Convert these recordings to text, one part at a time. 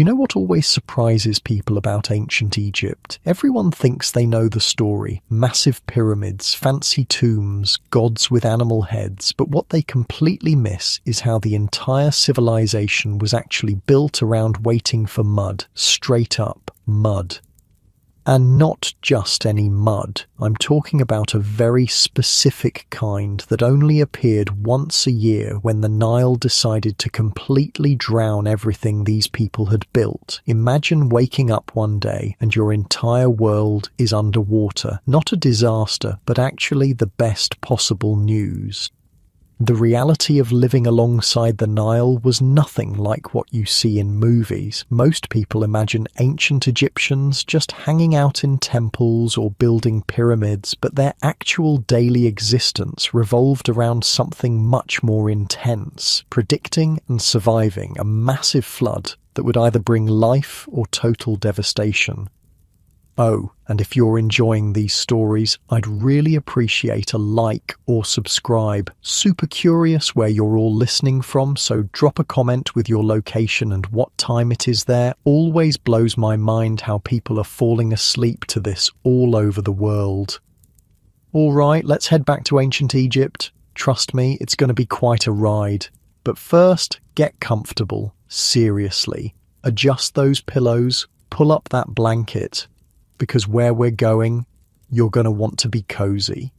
You know what always surprises people about ancient Egypt? Everyone thinks they know the story. Massive pyramids, fancy tombs, gods with animal heads. But what they completely miss is how the entire civilization was actually built around waiting for mud. Straight up mud. And not just any mud. I'm talking about a very specific kind that only appeared once a year when the Nile decided to completely drown everything these people had built. Imagine waking up one day and your entire world is underwater. Not a disaster, but actually the best possible news. The reality of living alongside the Nile was nothing like what you see in movies. Most people imagine ancient Egyptians just hanging out in temples or building pyramids, but their actual daily existence revolved around something much more intense, predicting and surviving a massive flood that would either bring life or total devastation. Oh, and if you're enjoying these stories, I'd really appreciate a like or subscribe. Super curious where you're all listening from, so drop a comment with your location and what time it is there. Always blows my mind how people are falling asleep to this all over the world. All right, let's head back to ancient Egypt. Trust me, it's going to be quite a ride. But first, get comfortable. Seriously. Adjust those pillows, pull up that blanket, because where we're going, you're going to want to be cozy.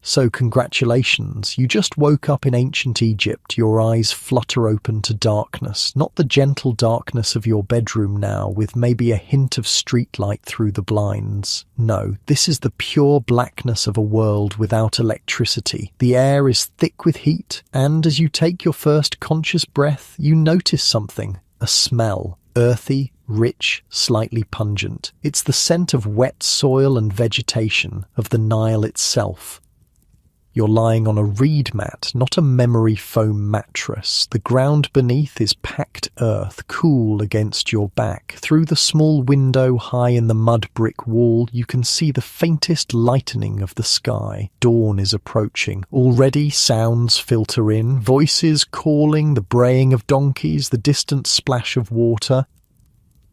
So congratulations, you just woke up in ancient Egypt, your eyes flutter open to darkness, not the gentle darkness of your bedroom now with maybe a hint of streetlight through the blinds. No, this is the pure blackness of a world without electricity. The air is thick with heat, and as you take your first conscious breath, you notice something, a smell, earthy, rich, slightly pungent. It's the scent of wet soil and vegetation, of the Nile itself. You're lying on a reed mat, not a memory foam mattress. The ground beneath is packed earth, cool against your back. Through the small window high in the mud brick wall, you can see the faintest lightening of the sky. Dawn is approaching. Already sounds filter in, voices calling, the braying of donkeys, the distant splash of water.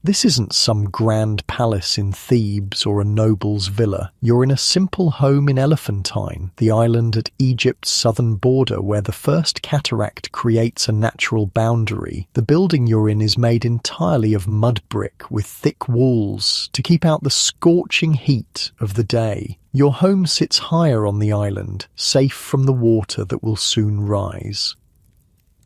This isn't some grand palace in Thebes or a noble's villa. You're in a simple home in Elephantine, the island at Egypt's southern border where the first cataract creates a natural boundary. The building you're in is made entirely of mud brick with thick walls to keep out the scorching heat of the day. Your home sits higher on the island, safe from the water that will soon rise.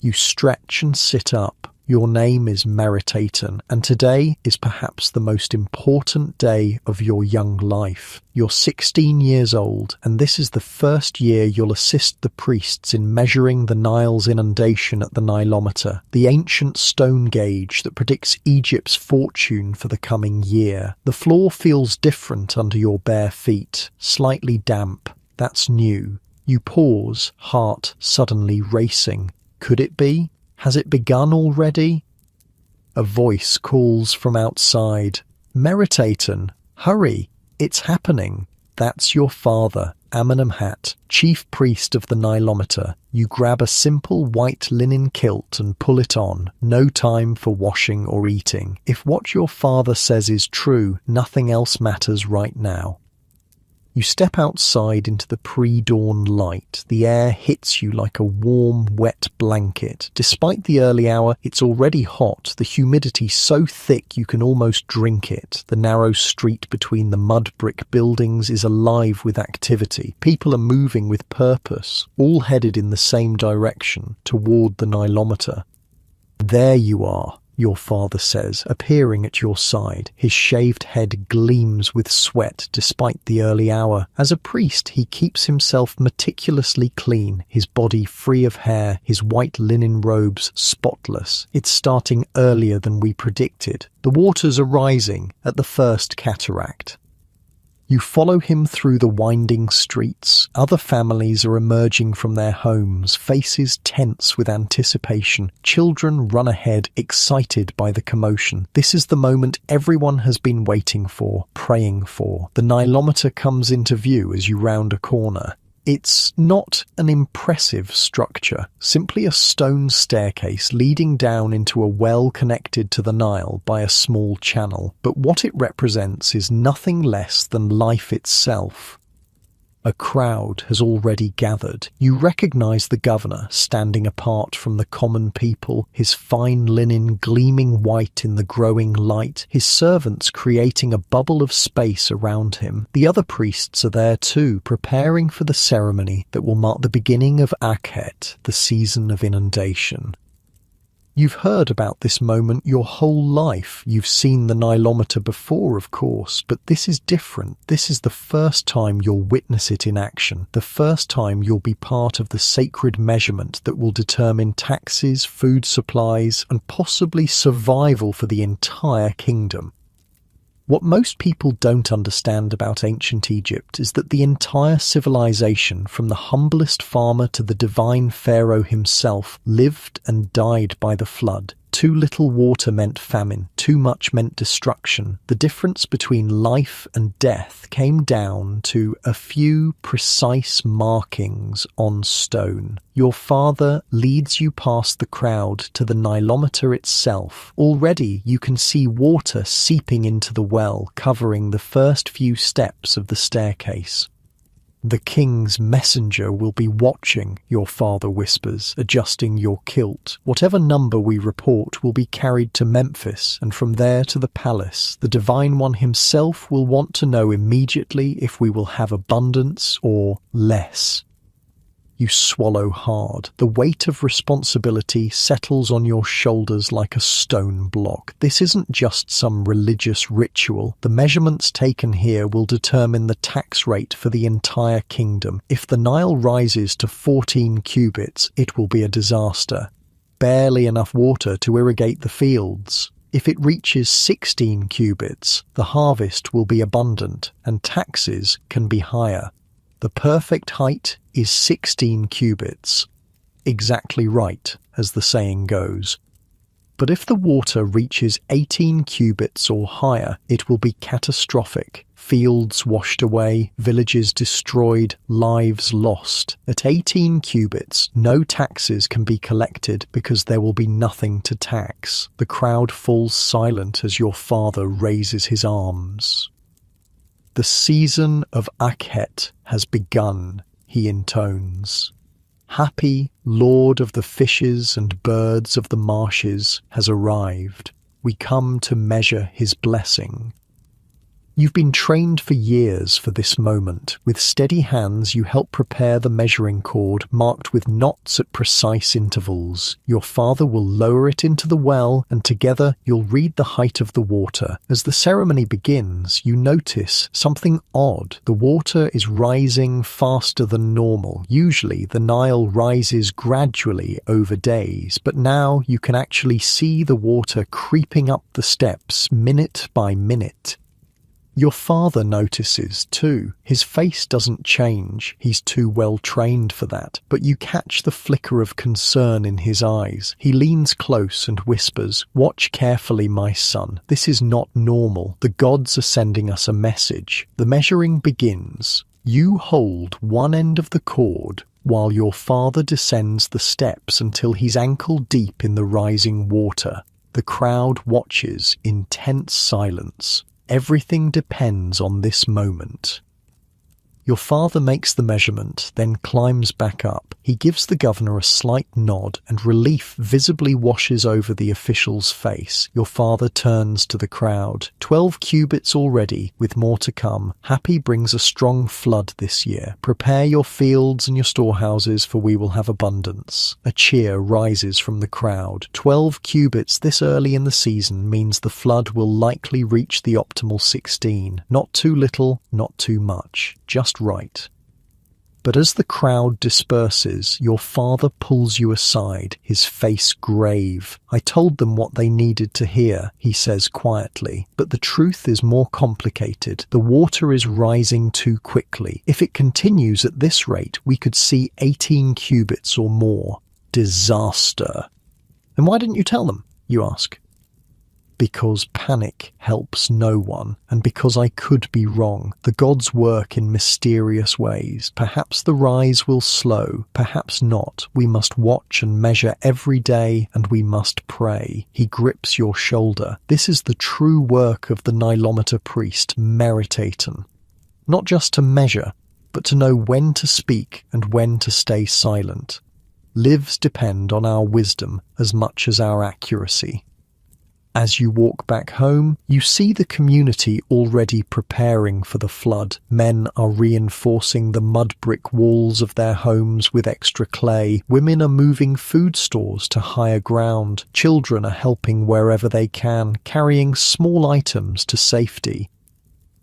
You stretch and sit up. Your name is Meritaten, and today is perhaps the most important day of your young life. You're 16 years old, and this is the first year you'll assist the priests in measuring the Nile's inundation at the Nilometer, the ancient stone gauge that predicts Egypt's fortune for the coming year. The floor feels different under your bare feet, slightly damp. That's new. You pause, heart suddenly racing. Could it be? Has it begun already? A voice calls from outside. Meritaten, hurry, it's happening. That's your father, Amenemhat, chief priest of the Nilometer. You grab a simple white linen kilt and pull it on. No time for washing or eating. If what your father says is true, nothing else matters right now. You step outside into the pre-dawn light. The air hits you like a warm, wet blanket. Despite the early hour, it's already hot, the humidity so thick you can almost drink it. The narrow street between the mud brick buildings is alive with activity. People are moving with purpose, all headed in the same direction, toward the Nilometer. There you are, your father says, appearing at your side. His shaved head gleams with sweat despite the early hour. As a priest, he keeps himself meticulously clean, his body free of hair, his white linen robes spotless. It's starting earlier than we predicted. The waters are rising at the first cataract. You follow him through the winding streets. Other families are emerging from their homes, faces tense with anticipation. Children run ahead, excited by the commotion. This is the moment everyone has been waiting for, praying for. The Nilometer comes into view as you round a corner. It's not an impressive structure, simply a stone staircase leading down into a well connected to the Nile by a small channel, but what it represents is nothing less than life itself. A crowd has already gathered. You recognize the governor standing apart from the common people, his fine linen gleaming white in the growing light, his servants creating a bubble of space around him. The other priests are there too, preparing for the ceremony that will mark the beginning of Akhet, the season of inundation. You've heard about this moment your whole life. You've seen the Nilometer before, of course, but this is different. This is the first time you'll witness it in action, the first time you'll be part of the sacred measurement that will determine taxes, food supplies, and possibly survival for the entire kingdom. What most people don't understand about ancient Egypt is that the entire civilization, from the humblest farmer to the divine pharaoh himself, lived and died by the flood. Too little water meant famine, too much meant destruction. The difference between life and death came down to a few precise markings on stone. Your father leads you past the crowd to the Nilometer itself. Already you can see water seeping into the well, covering the first few steps of the staircase. The king's messenger will be watching, your father whispers, adjusting your kilt. Whatever number we report will be carried to Memphis, and from there to the palace. The Divine One himself will want to know immediately if we will have abundance or less. You swallow hard. The weight of responsibility settles on your shoulders like a stone block. This isn't just some religious ritual. The measurements taken here will determine the tax rate for the entire kingdom. If the Nile rises to 14 cubits, it will be a disaster. Barely enough water to irrigate the fields. If it reaches 16 cubits, the harvest will be abundant and taxes can be higher. The perfect height is 16 cubits. Exactly right, as the saying goes. But if the water reaches 18 cubits or higher, it will be catastrophic. Fields washed away, villages destroyed, lives lost. At 18 cubits, no taxes can be collected because there will be nothing to tax. The crowd falls silent as your father raises his arms. The season of Akhet has begun, he intones. Happy Lord of the fishes and birds of the marshes has arrived. We come to measure his blessing. You've been trained for years for this moment. With steady hands, you help prepare the measuring cord, marked with knots at precise intervals. Your father will lower it into the well, and together you'll read the height of the water. As the ceremony begins, you notice something odd. The water is rising faster than normal. Usually, the Nile rises gradually over days, but now you can actually see the water creeping up the steps minute by minute. Your father notices, too. His face doesn't change. He's too well trained for that. But you catch the flicker of concern in his eyes. He leans close and whispers, "Watch carefully, my son. This is not normal. The gods are sending us a message." The measuring begins. You hold one end of the cord while your father descends the steps until he's ankle deep in the rising water. The crowd watches in tense silence. Everything depends on this moment. Your father makes the measurement, then climbs back up. He gives the governor a slight nod, and relief visibly washes over the official's face. Your father turns to the crowd. 12 cubits already, with more to come. Happy brings a strong flood this year. Prepare your fields and your storehouses, for we will have abundance. A cheer rises from the crowd. 12 cubits this early in the season means the flood will likely reach the optimal 16. Not too little, not too much. Just right. But as the crowd disperses, your father pulls you aside, his face grave. "I told them what they needed to hear," he says quietly. "But the truth is more complicated. The water is rising too quickly. If it continues at this rate, we could see 18 cubits or more. Disaster." "And why didn't you tell them?" you ask. because panic helps no one, and because I could be wrong. The gods work in mysterious ways. Perhaps the rise will slow, perhaps not. We must watch and measure every day, and we must pray. He grips your shoulder. This is the true work of the Nilometer priest, meditaten. Not just to measure, but to know when to speak and when to stay silent. Lives depend on our wisdom as much as our accuracy. As you walk back home, you see the community already preparing for the flood. Men are reinforcing the mud brick walls of their homes with extra clay. Women are moving food stores to higher ground. Children are helping wherever they can, carrying small items to safety.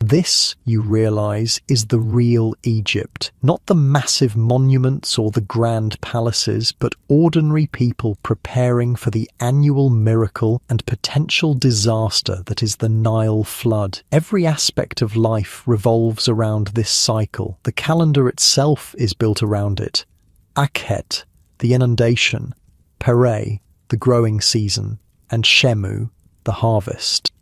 This, you realize, is the real Egypt, not the massive monuments or the grand palaces, but ordinary people preparing for the annual miracle and potential disaster that is the Nile flood. Every aspect of life revolves around this cycle. The calendar itself is built around it. Akhet, the inundation, Pereh, the growing season, and Shemu, the harvest.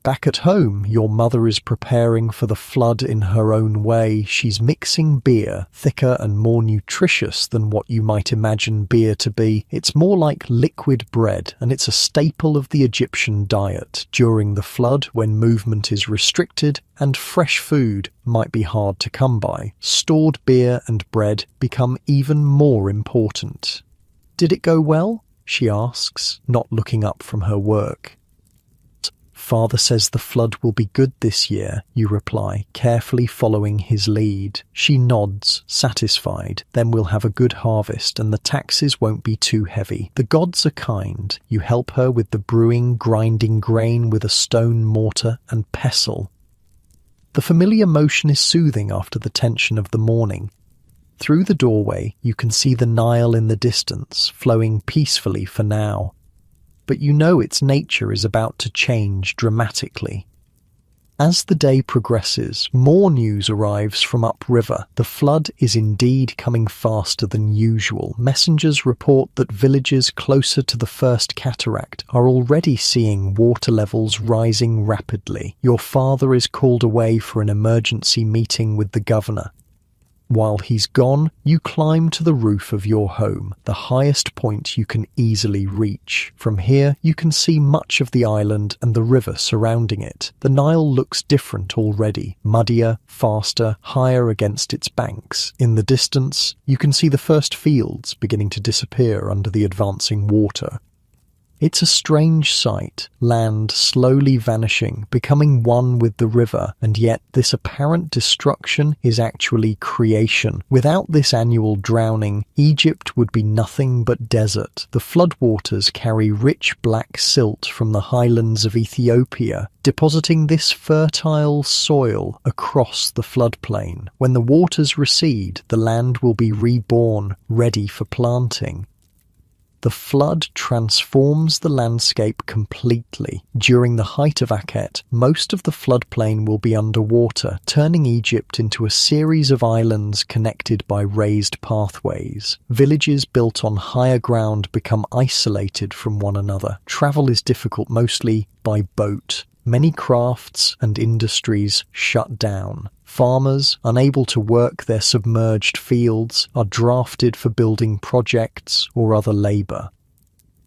Back at home, your mother is preparing for the flood in her own way. She's mixing beer, thicker and more nutritious than what you might imagine beer to be. It's more like liquid bread, and it's a staple of the Egyptian diet. During the flood, when movement is restricted and fresh food might be hard to come by, stored beer and bread become even more important. "Did it go well?" she asks, not looking up from her work. "Father says the flood will be good this year," you reply, carefully following his lead. She nods, satisfied. "Then we'll have a good harvest and the taxes won't be too heavy. The gods are kind." You help her with the brewing, grinding grain with a stone mortar and pestle. The familiar motion is soothing after the tension of the morning. Through the doorway, you can see the Nile in the distance, flowing peacefully for now. But you know its nature is about to change dramatically. As the day progresses, more news arrives from upriver. The flood is indeed coming faster than usual. Messengers report that villages closer to the first cataract are already seeing water levels rising rapidly. Your father is called away for an emergency meeting with the governor. While he's gone, you climb to the roof of your home, the highest point you can easily reach. From here, you can see much of the island and the river surrounding it. The Nile looks different already, muddier, faster, higher against its banks. In the distance, you can see the first fields beginning to disappear under the advancing water. It's a strange sight, land slowly vanishing, becoming one with the river, and yet this apparent destruction is actually creation. Without this annual drowning, Egypt would be nothing but desert. The floodwaters carry rich black silt from the highlands of Ethiopia, depositing this fertile soil across the floodplain. When the waters recede, the land will be reborn, ready for planting. The flood transforms the landscape completely. During the height of Akhet, most of the floodplain will be underwater, turning Egypt into a series of islands connected by raised pathways. Villages built on higher ground become isolated from one another. Travel is difficult mostly by boat. Many crafts and industries shut down. Farmers, unable to work their submerged fields, are drafted for building projects or other labour.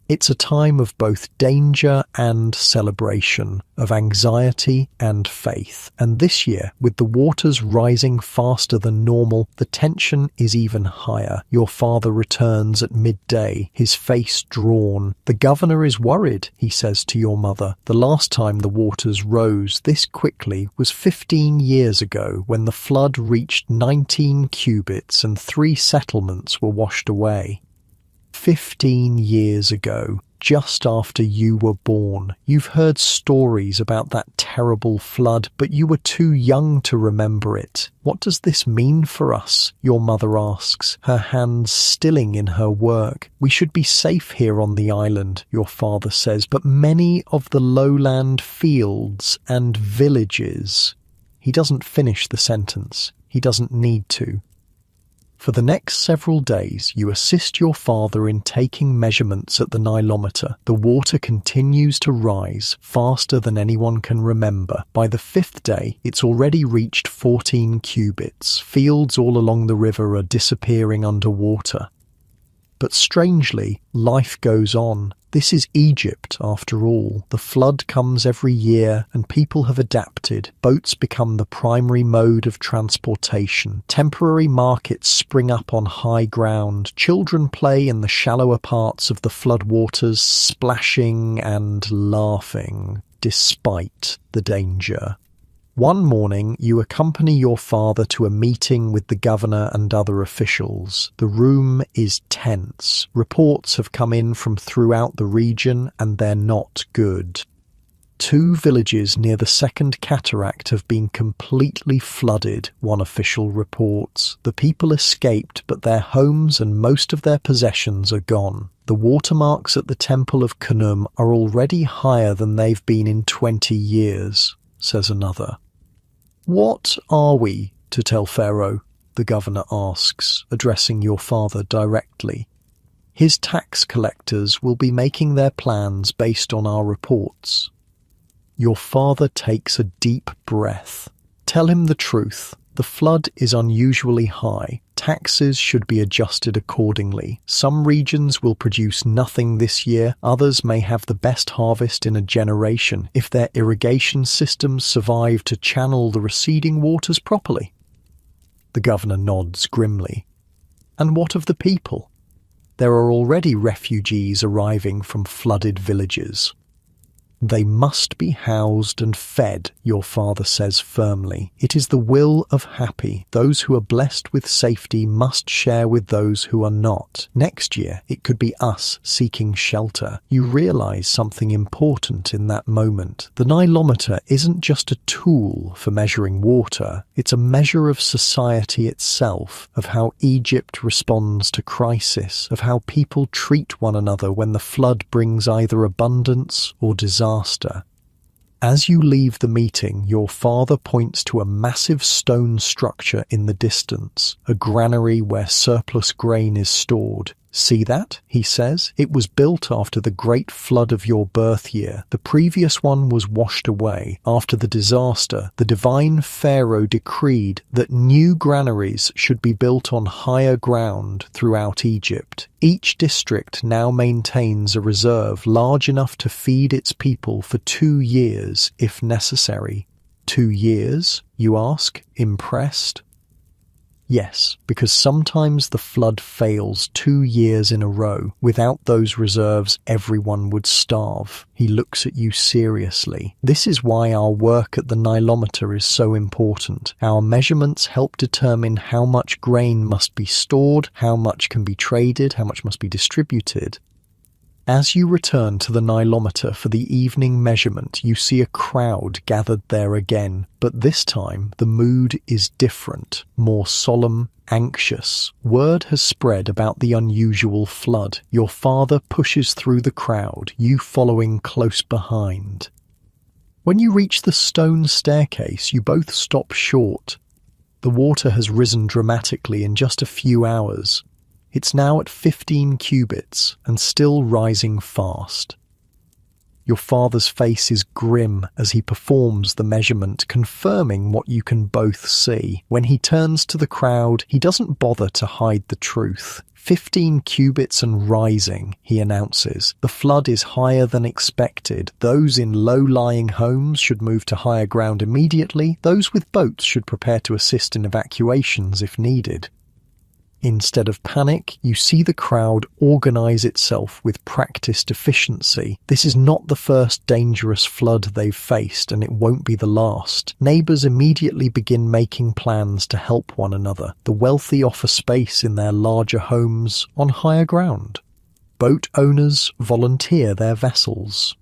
It's a time of both danger and celebration, of anxiety and faith. And this year, with the waters rising faster than normal, the tension is even higher. Your father returns at midday, his face drawn. "The governor is worried," he says to your mother. "The last time the waters rose this quickly was 15 years ago, when the flood reached 19 cubits and 3 settlements were washed away." 15 years ago, just after you were born. You've heard stories about that terrible flood, but you were too young to remember it. "What does this mean for us?" your mother asks, her hands stilling in her work. "We should be safe here on the island," your father says, "but many of the lowland fields and villages..." He doesn't finish the sentence. He doesn't need to. For the next several days, you assist your father in taking measurements at the Nilometer. The water continues to rise faster than anyone can remember. By the 5th day, it's already reached 14 cubits. Fields all along the river are disappearing underwater. But strangely, life goes on. This is Egypt, after all. The flood comes every year, and people have adapted. Boats become the primary mode of transportation. Temporary markets spring up on high ground. Children play in the shallower parts of the floodwaters, splashing and laughing, despite the danger. One morning, you accompany your father to a meeting with the governor and other officials. The room is tense. Reports have come in from throughout the region, and they're not good. 2 villages near the Second Cataract have been completely flooded, one official reports. The people escaped, but their homes and most of their possessions are gone. The watermarks at the Temple of Khnum are already higher than they've been in 20 years, says another. What are we to tell Pharaoh? The governor asks, addressing your father directly. His tax collectors will be making their plans based on our reports. Your father takes a deep breath. Tell him the truth. The flood is unusually high. Taxes should be adjusted accordingly. Some regions will produce nothing this year. Others may have the best harvest in a generation if their irrigation systems survive to channel the receding waters properly. The governor nods grimly. And what of the people? There are already refugees arriving from flooded villages. They must be housed and fed, your father says firmly. It is the will of Happy. Those who are blessed with safety must share with those who are not. Next year, it could be us seeking shelter. You realize something important in that moment. The Nilometer isn't just a tool for measuring water. It's a measure of society itself, of how Egypt responds to crisis, of how people treat one another when the flood brings either abundance or disaster. As you leave the meeting, your father points to a massive stone structure in the distance, a granary where surplus grain is stored. See that? He says. It was built after the great flood of your birth year. The previous one was washed away. After the disaster, the divine Pharaoh decreed that new granaries should be built on higher ground throughout Egypt. Each district now maintains a reserve large enough to feed its people for 2 years, if necessary. 2 years, you ask, impressed? Yes, because sometimes the flood fails 2 years in a row. Without those reserves, everyone would starve. He looks at you seriously. This is why our work at the Nilometer is so important. Our measurements help determine how much grain must be stored, how much can be traded, how much must be distributed. As you return to the Nilometer for the evening measurement, you see a crowd gathered there again, but this time the mood is different, more solemn, anxious. Word has spread about the unusual flood. Your father pushes through the crowd, you following close behind. When you reach the stone staircase, you both stop short. The water has risen dramatically in just a few hours. It's now at 15 cubits and still rising fast. Your father's face is grim as he performs the measurement, confirming what you can both see. When he turns to the crowd, he doesn't bother to hide the truth. 15 cubits and rising, he announces. The flood is higher than expected. Those in low-lying homes should move to higher ground immediately. Those with boats should prepare to assist in evacuations if needed. Instead of panic, you see the crowd organize itself with practiced efficiency. This is not the first dangerous flood they've faced, and it won't be the last. Neighbors immediately begin making plans to help one another. The wealthy offer space in their larger homes on higher ground. Boat owners volunteer their vessels.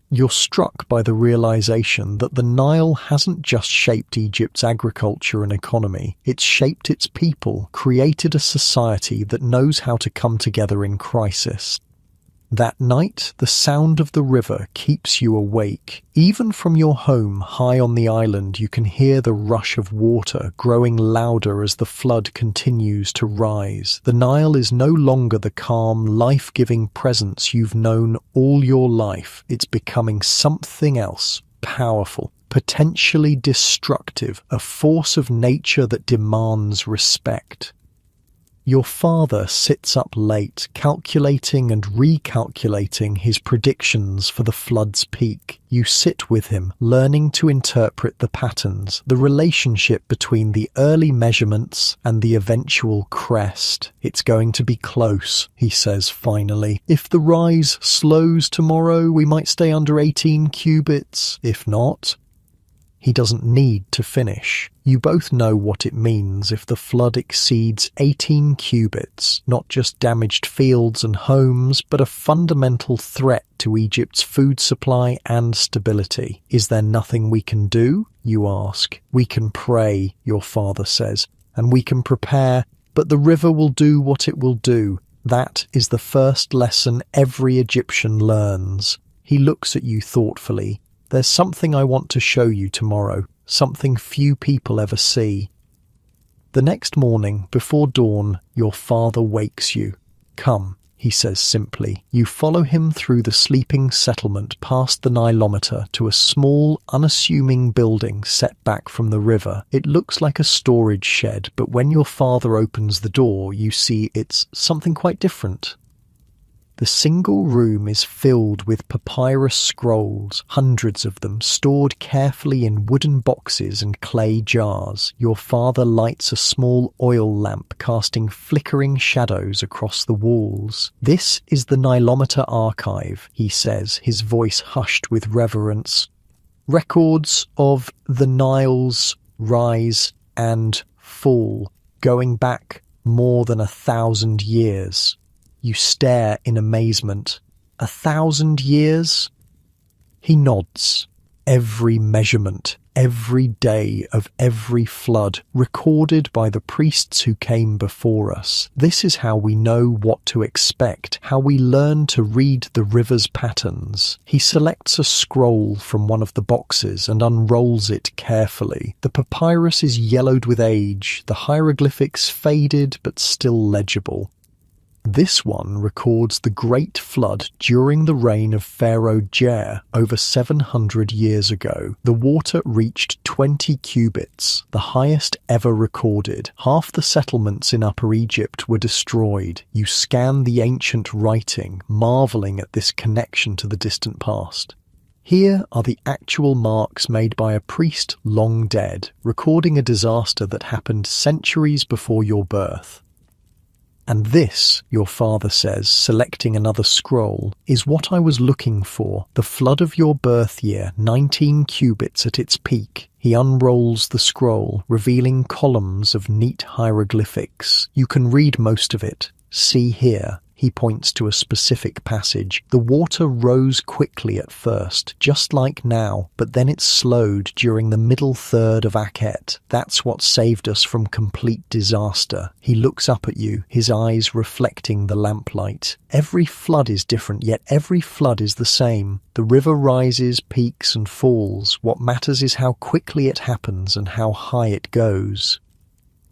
You're struck by the realization that the Nile hasn't just shaped Egypt's agriculture and economy, it's shaped its people, created a society that knows how to come together in crisis. That night, the sound of the river keeps you awake. Even from your home high on the island, you can hear the rush of water growing louder as the flood continues to rise. The Nile is no longer the calm, life-giving presence you've known all your life. It's becoming something else, powerful, potentially destructive, a force of nature that demands respect. Your father sits up late, calculating and recalculating his predictions for the flood's peak. You sit with him, learning to interpret the patterns, the relationship between the early measurements and the eventual crest. "It's going to be close," he says finally. "If the rise slows tomorrow, we might stay under 18 cubits. If not..." He doesn't need to finish. You both know what it means if the flood exceeds 18 cubits, not just damaged fields and homes, but a fundamental threat to Egypt's food supply and stability. "Is there nothing we can do?" you ask. "We can pray," your father says, "and we can prepare, but the river will do what it will do." That is the first lesson every Egyptian learns. He looks at you thoughtfully. "There's something I want to show you tomorrow, something few people ever see." The next morning, before dawn, your father wakes you. "Come," he says simply. You follow him through the sleeping settlement past the Nilometer to a small, unassuming building set back from the river. It looks like a storage shed, but when your father opens the door, you see it's something quite different. The single room is filled with papyrus scrolls, hundreds of them, stored carefully in wooden boxes and clay jars. Your father lights a small oil lamp, casting flickering shadows across the walls. "This is the Nilometer archive," he says, his voice hushed with reverence. "Records of the Nile's rise and fall, going back more than 1,000 years. You stare in amazement. 1,000 years? He nods. Every measurement, every day of every flood, recorded by the priests who came before us. This is how we know what to expect, how we learn to read the river's patterns. He selects a scroll from one of the boxes and unrolls it carefully. The papyrus is yellowed with age, the hieroglyphics faded but still legible. This one records the Great Flood during the reign of Pharaoh Jer over 700 years ago. The water reached 20 cubits, the highest ever recorded. Half the settlements in Upper Egypt were destroyed. You scan the ancient writing, marveling at this connection to the distant past. Here are the actual marks made by a priest long dead, recording a disaster that happened centuries before your birth. "And this," your father says, selecting another scroll, "is what I was looking for. The flood of your birth year, 19 cubits at its peak." He unrolls the scroll, revealing columns of neat hieroglyphics. You can read most of it. "See here." He points to a specific passage. "The water rose quickly at first, just like now, but then it slowed during the middle third of Akhet. That's what saved us from complete disaster." He looks up at you, his eyes reflecting the lamplight. "Every flood is different, yet every flood is the same. The river rises, peaks, and falls. What matters is how quickly it happens and how high it goes."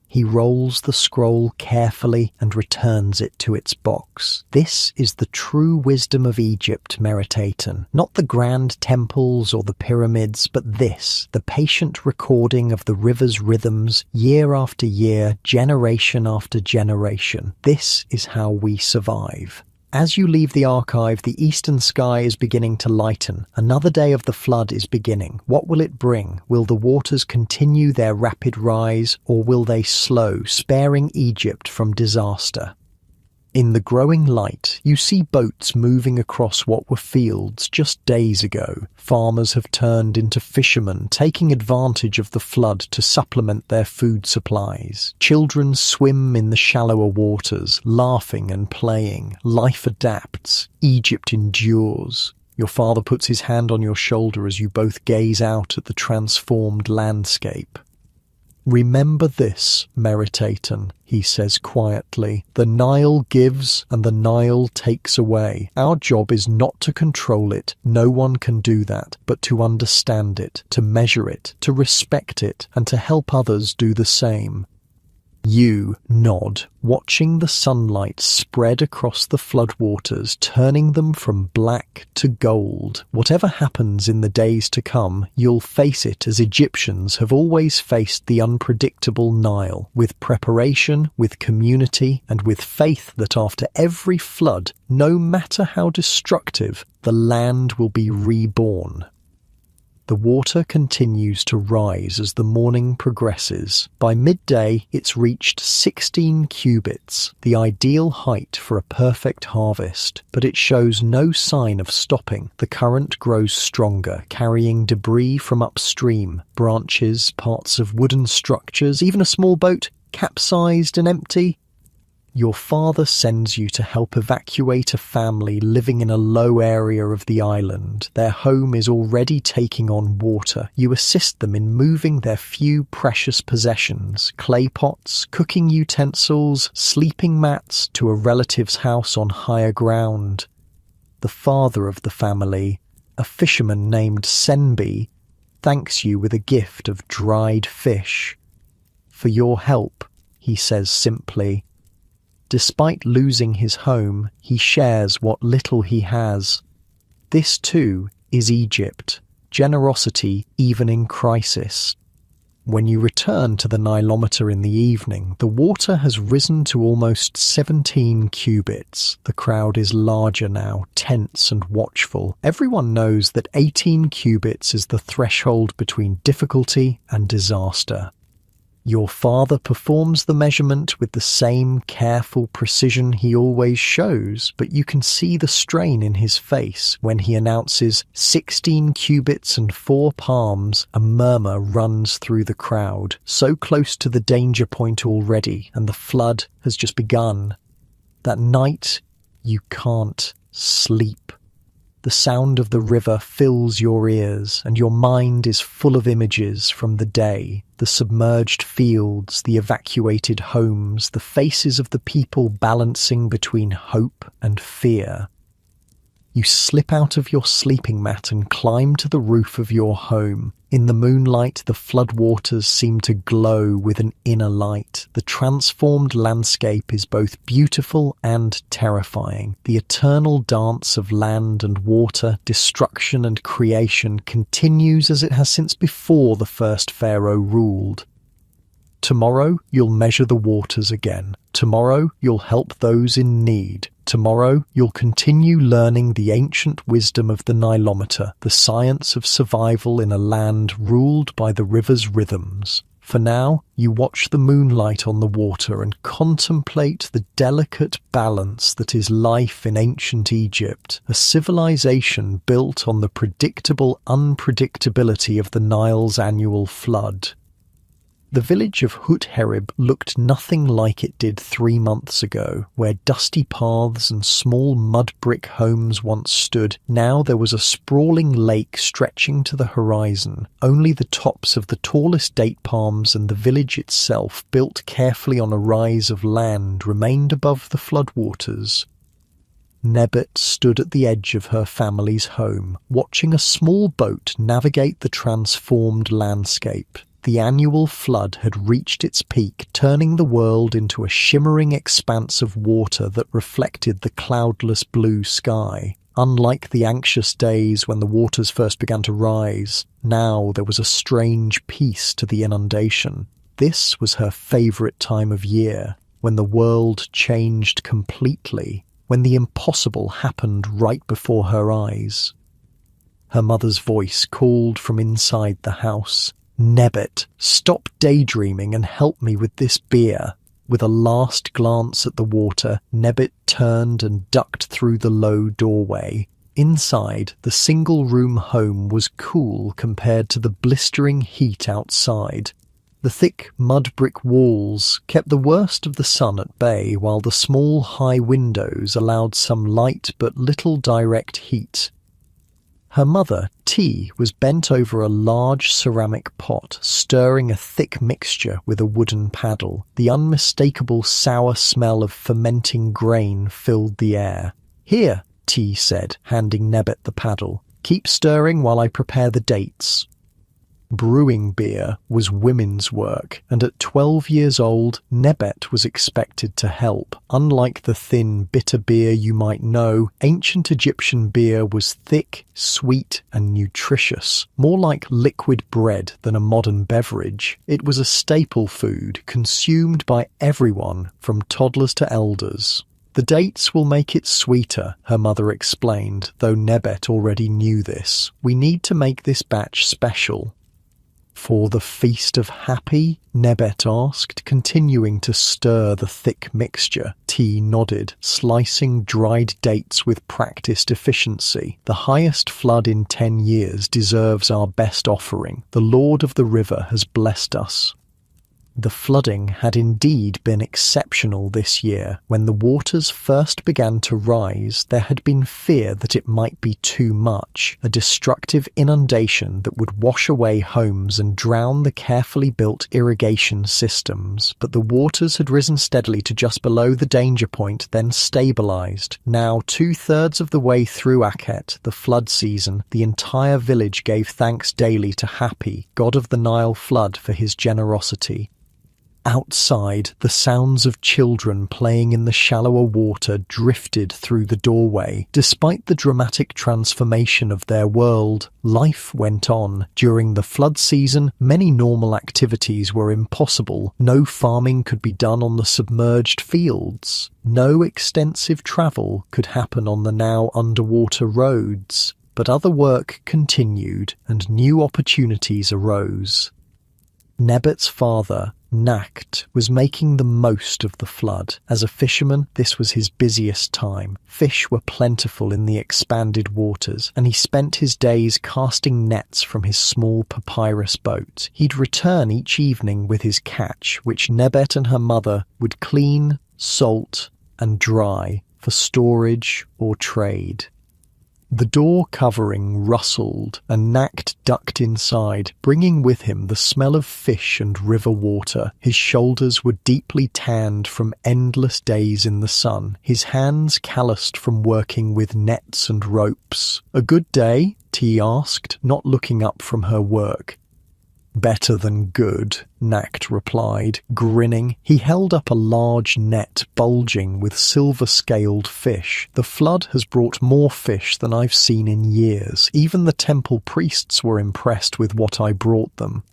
He rolls the scroll carefully and returns it to its box. "This is the true wisdom of Egypt, Meritaten. Not the grand temples or the pyramids, but this, the patient recording of the river's rhythms, year after year, generation after generation. This is how we survive." As you leave the archive, the eastern sky is beginning to lighten. Another day of the flood is beginning. What will it bring? Will the waters continue their rapid rise, or will they slow, sparing Egypt from disaster? In the growing light, you see boats moving across what were fields just days ago. Farmers have turned into fishermen, taking advantage of the flood to supplement their food supplies. Children swim in the shallower waters, laughing and playing. Life adapts. Egypt endures. Your father puts his hand on your shoulder as you both gaze out at the transformed landscape. "Remember this, Meritaten," he says quietly. "The Nile gives and the Nile takes away. Our job is not to control it, no one can do that, but to understand it, to measure it, to respect it, and to help others do the same." You nod, watching the sunlight spread across the floodwaters, turning them from black to gold. Whatever happens in the days to come, you'll face it as Egyptians have always faced the unpredictable Nile, with preparation, with community, and with faith that after every flood, no matter how destructive, the land will be reborn. The water continues to rise as the morning progresses. By midday, it's reached 16 cubits, the ideal height for a perfect harvest, but it shows no sign of stopping. The current grows stronger, carrying debris from upstream, branches, parts of wooden structures, even a small boat, capsized and empty. Your father sends you to help evacuate a family living in a low area of the island. Their home is already taking on water. You assist them in moving their few precious possessions, clay pots, cooking utensils, sleeping mats, to a relative's house on higher ground. The father of the family, a fisherman named Senbi, thanks you with a gift of dried fish. "For your help," he says simply. Despite losing his home, he shares what little he has. This too is Egypt, generosity even in crisis. When you return to the Nilometer in the evening, the water has risen to almost 17 cubits. The crowd is larger now, tense and watchful. Everyone knows that 18 cubits is the threshold between difficulty and disaster. Your father performs the measurement with the same careful precision he always shows, but you can see the strain in his face when he announces 16 cubits and 4 palms. A murmur runs through the crowd, so close to the danger point already, and the flood has just begun. That night, you can't sleep. The sound of the river fills your ears, and your mind is full of images from the day. The submerged fields, the evacuated homes, the faces of the people balancing between hope and fear. You slip out of your sleeping mat and climb to the roof of your home. In the moonlight, the floodwaters seem to glow with an inner light. The transformed landscape is both beautiful and terrifying. The eternal dance of land and water, destruction and creation continues as it has since before the first pharaoh ruled. Tomorrow, you'll measure the waters again. Tomorrow, you'll help those in need. Tomorrow, you'll continue learning the ancient wisdom of the Nilometer, the science of survival in a land ruled by the river's rhythms. For now, you watch the moonlight on the water and contemplate the delicate balance that is life in ancient Egypt, a civilization built on the predictable unpredictability of the Nile's annual flood. The village of Hut-Herib looked nothing like it did 3 months ago, where dusty paths and small mud brick homes once stood. Now there was a sprawling lake stretching to the horizon. Only the tops of the tallest date palms and the village itself, built carefully on a rise of land, remained above the floodwaters. Nebet stood at the edge of her family's home, watching a small boat navigate the transformed landscape. The annual flood had reached its peak, turning the world into a shimmering expanse of water that reflected the cloudless blue sky. Unlike the anxious days when the waters first began to rise, now there was a strange peace to the inundation. This was her favourite time of year, when the world changed completely, when the impossible happened right before her eyes. Her mother's voice called from inside the house. "Nebet, stop daydreaming and help me with this beer." With a last glance at the water, Nebet turned and ducked through the low doorway. Inside, the single-room home was cool compared to the blistering heat outside. The thick mud-brick walls kept the worst of the sun at bay, while the small high windows allowed some light but little direct heat. Her mother, T, was bent over a large ceramic pot, stirring a thick mixture with a wooden paddle. The unmistakable sour smell of fermenting grain filled the air. "Here," T said, handing Nebbet the paddle. "Keep stirring while I prepare the dates." Brewing beer was women's work, and at 12 years old, Nebbet was expected to help. Unlike the thin, bitter beer you might know, ancient Egyptian beer was thick, sweet, and nutritious, more like liquid bread than a modern beverage. It was a staple food consumed by everyone, from toddlers to elders. "The dates will make it sweeter," her mother explained, though Nebbet already knew this. "We need to make this batch special." "For the Feast of Happy?" Nebbet asked, continuing to stir the thick mixture. T nodded, slicing dried dates with practiced efficiency. "The highest flood in 10 years deserves our best offering. The Lord of the River has blessed us." The flooding had indeed been exceptional this year. When the waters first began to rise, there had been fear that it might be too much, a destructive inundation that would wash away homes and drown the carefully built irrigation systems. But the waters had risen steadily to just below the danger point, then stabilized. Now, 2/3 of the way through Akhet, the flood season, the entire village gave thanks daily to Happy, god of the Nile flood, for his generosity. Outside, the sounds of children playing in the shallower water drifted through the doorway. Despite the dramatic transformation of their world, life went on. During the flood season, many normal activities were impossible. No farming could be done on the submerged fields. No extensive travel could happen on the now underwater roads. But other work continued, and new opportunities arose. Nebbet's father, Nakht, was making the most of the flood. As a fisherman, this was his busiest time. Fish were plentiful in the expanded waters, and he spent his days casting nets from his small papyrus boat. He'd return each evening with his catch, which Nebbet and her mother would clean, salt, and dry for storage or trade. The door covering rustled, and Nakht ducked inside, bringing with him the smell of fish and river water. His shoulders were deeply tanned from endless days in the sun, his hands calloused from working with nets and ropes. "A good day?" T asked, not looking up from her work. "Better than good," Nakht replied, grinning. He held up a large net bulging with silver-scaled fish. "The flood has brought more fish than I've seen in years. Even the temple priests were impressed with what I brought them."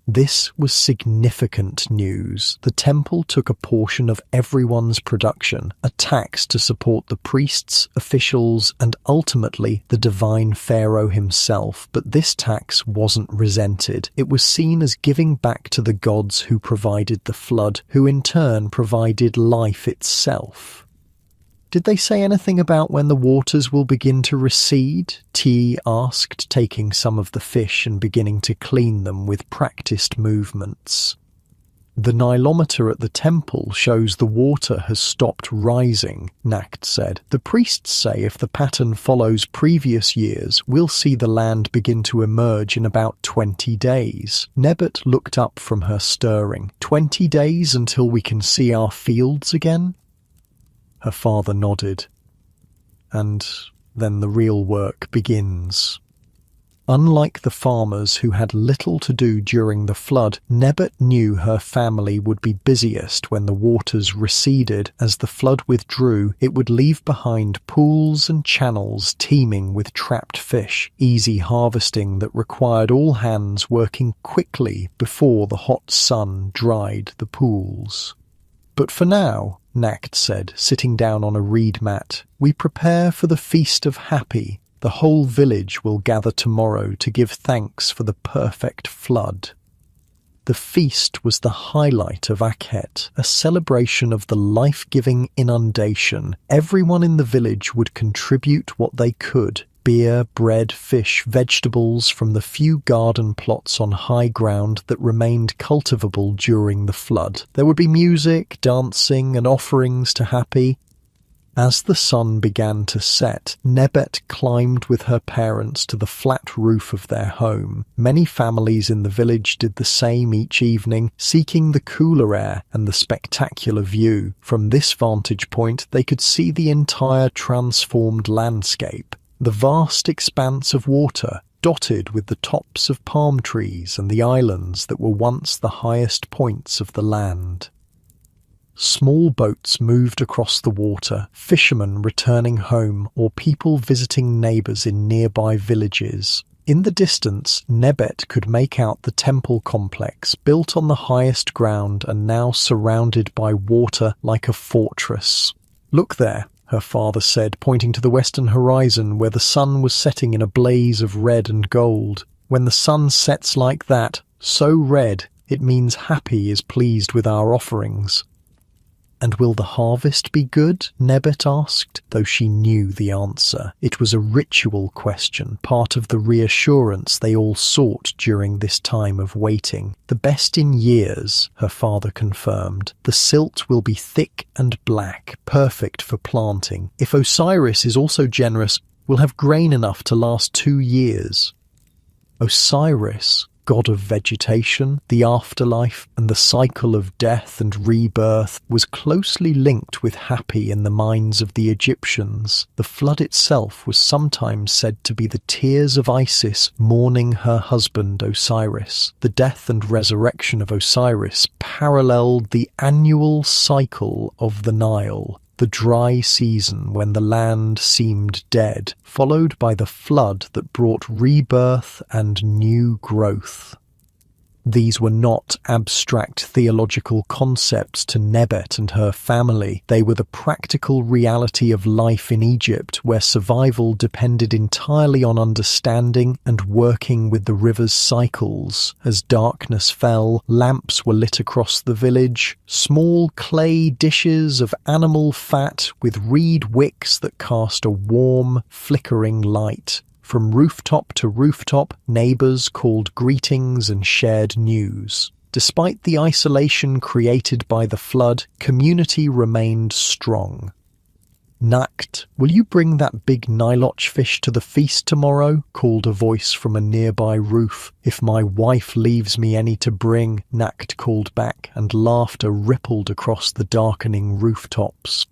This was significant news. The temple took a portion of everyone's production, a tax to support the priests, officials, and ultimately the divine pharaoh himself. But this tax wasn't resented. It was seen as giving back to the gods who provided the flood, who in turn provided life itself. "Did they say anything about when the waters will begin to recede?" T asked, taking some of the fish and beginning to clean them with practiced movements. "The nilometer at the temple shows the water has stopped rising," Nakht said. "The priests say if the pattern follows previous years, we'll see the land begin to emerge in about 20 days. Nebbet looked up from her stirring. 20 days until we can see our fields again?" Her father nodded. "And then the real work begins." Unlike the farmers who had little to do during the flood, Nebbet knew her family would be busiest when the waters receded. As the flood withdrew, it would leave behind pools and channels teeming with trapped fish, easy harvesting that required all hands working quickly before the hot sun dried the pools. "But for now," Nakht said, sitting down on a reed mat, "we prepare for the Feast of Happy. The whole village will gather tomorrow to give thanks for the perfect flood." The feast was the highlight of Akhet, a celebration of the life-giving inundation. Everyone in the village would contribute what they could. Beer, bread, fish, vegetables from the few garden plots on high ground that remained cultivable during the flood. There would be music, dancing, and offerings to Happy. As the sun began to set, Nebet climbed with her parents to the flat roof of their home. Many families in the village did the same each evening, seeking the cooler air and the spectacular view. From this vantage point, they could see the entire transformed landscape, the vast expanse of water, dotted with the tops of palm trees and the islands that were once the highest points of the land. Small boats moved across the water, fishermen returning home or people visiting neighbours in nearby villages. In the distance, Nebet could make out the temple complex, built on the highest ground and now surrounded by water like a fortress. "Look there," her father said, pointing to the western horizon where the sun was setting in a blaze of red and gold. "When the sun sets like that, so red, it means Happy is pleased with our offerings." "And will the harvest be good?" Nebet asked, though she knew the answer. It was a ritual question, part of the reassurance they all sought during this time of waiting. "The best in years," her father confirmed. "The silt will be thick and black, perfect for planting. If Osiris is also generous, we'll have grain enough to last 2 years." Osiris, god of vegetation, the afterlife, and the cycle of death and rebirth, was closely linked with Happy in the minds of the Egyptians. The flood itself was sometimes said to be the tears of Isis mourning her husband Osiris. The death and resurrection of Osiris paralleled the annual cycle of the Nile, the dry season when the land seemed dead, followed by the flood that brought rebirth and new growth. These were not abstract theological concepts to Nebet and her family. They were the practical reality of life in Egypt, where survival depended entirely on understanding and working with the river's cycles. As darkness fell, lamps were lit across the village, small clay dishes of animal fat with reed wicks that cast a warm, flickering light. From rooftop to rooftop, neighbours called greetings and shared news. Despite the isolation created by the flood, community remained strong. "Nakt, will you bring that big Niloch fish to the feast tomorrow?" called a voice from a nearby roof. "If my wife leaves me any to bring," Nakt called back, and laughter rippled across the darkening rooftops.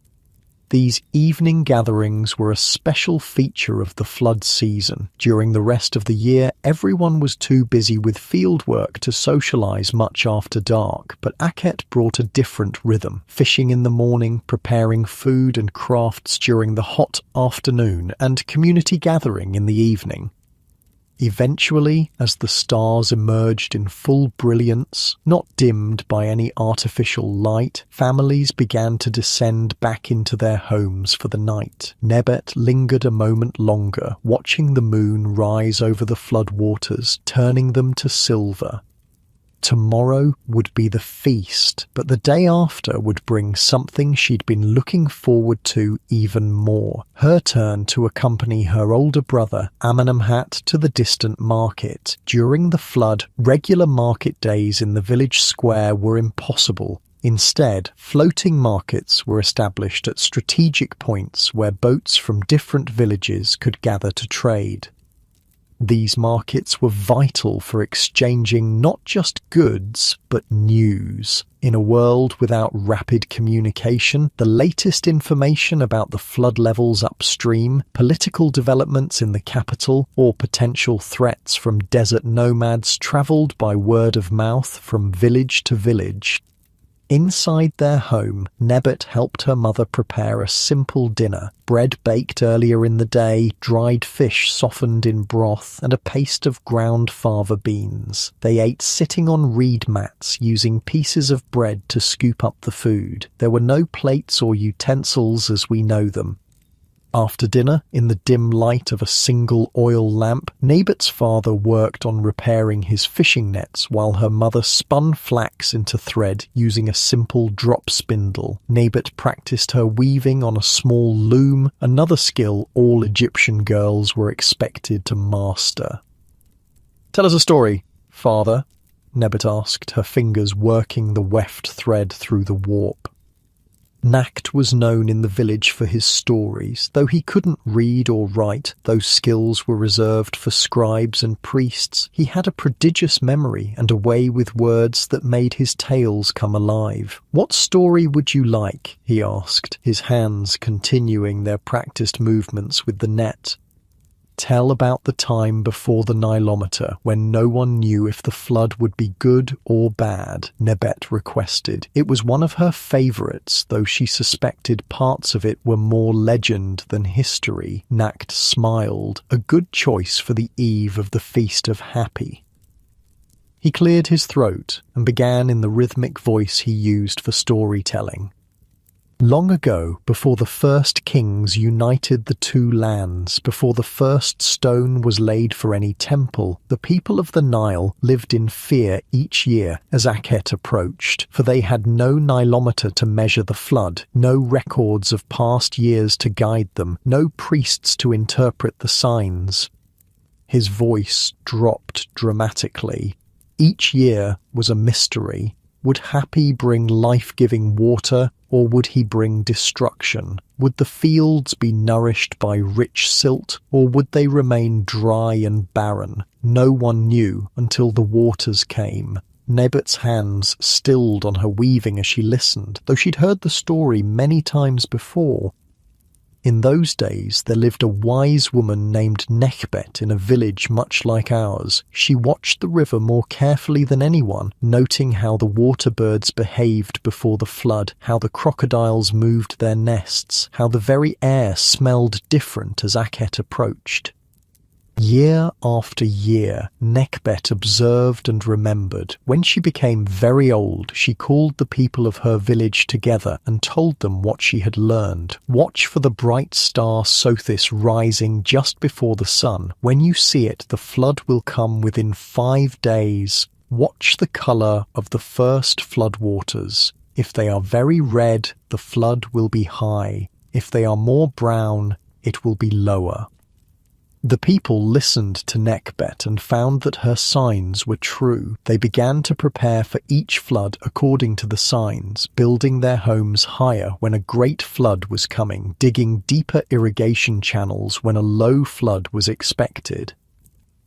These evening gatherings were a special feature of the flood season. During the rest of the year, everyone was too busy with fieldwork to socialise much after dark, but Akhet brought a different rhythm, fishing in the morning, preparing food and crafts during the hot afternoon, and community gathering in the evening. Eventually, as the stars emerged in full brilliance, not dimmed by any artificial light, families began to descend back into their homes for the night. Nebet lingered a moment longer, watching the moon rise over the flood waters, turning them to silver. Tomorrow would be the feast, but the day after would bring something she'd been looking forward to even more. Her turn to accompany her older brother, Amenemhat, to the distant market. During the flood, regular market days in the village square were impossible. Instead, floating markets were established at strategic points where boats from different villages could gather to trade. These markets were vital for exchanging not just goods, but news. In a world without rapid communication, the latest information about the flood levels upstream, political developments in the capital, or potential threats from desert nomads travelled by word of mouth from village to village. Inside their home, Nebet helped her mother prepare a simple dinner: bread baked earlier in the day, dried fish softened in broth, and a paste of ground fava beans. They ate sitting on reed mats, using pieces of bread to scoop up the food. There were no plates or utensils as we know them. After dinner, in the dim light of a single oil lamp, Nebet's father worked on repairing his fishing nets while her mother spun flax into thread using a simple drop spindle. Nebet practiced her weaving on a small loom, another skill all Egyptian girls were expected to master. "Tell us a story, father," Nebet asked, her fingers working the weft thread through the warp. Nacht was known in the village for his stories. Though he couldn't read or write, those skills were reserved for scribes and priests. He had a prodigious memory and a way with words that made his tales come alive. "What story would you like?" he asked, his hands continuing their practiced movements with the net. "Tell about the time before the Nilometer, when no one knew if the flood would be good or bad," Nebet requested. It was one of her favourites, though she suspected parts of it were more legend than history. Nacht smiled, a good choice for the eve of the Feast of Happy. He cleared his throat and began in the rhythmic voice he used for storytelling. "Long ago, before the first kings united the two lands, before the first stone was laid for any temple, the people of the Nile lived in fear each year as Akhet approached, for they had no Nilometer to measure the flood, no records of past years to guide them, no priests to interpret the signs." His voice dropped dramatically. Each year was a mystery. Would Happy bring life-giving water, or would he bring destruction? Would the fields be nourished by rich silt, or would they remain dry and barren? No one knew until the waters came. Nebet's hands stilled on her weaving as she listened, though she'd heard the story many times before. In those days there lived a wise woman named Nekhbet in a village much like ours. She watched the river more carefully than anyone, noting how the water birds behaved before the flood, how the crocodiles moved their nests, how the very air smelled different as Akhet approached. Year after year, Nekhbet observed and remembered. When she became very old, she called the people of her village together and told them what she had learned. "Watch for the bright star Sothis rising just before the sun. When you see it, the flood will come within 5 days. Watch the colour of the first flood waters. If they are very red, the flood will be high. If they are more brown, it will be lower." The people listened to Nekhbet and found that her signs were true. They began to prepare for each flood according to the signs, building their homes higher when a great flood was coming, digging deeper irrigation channels when a low flood was expected.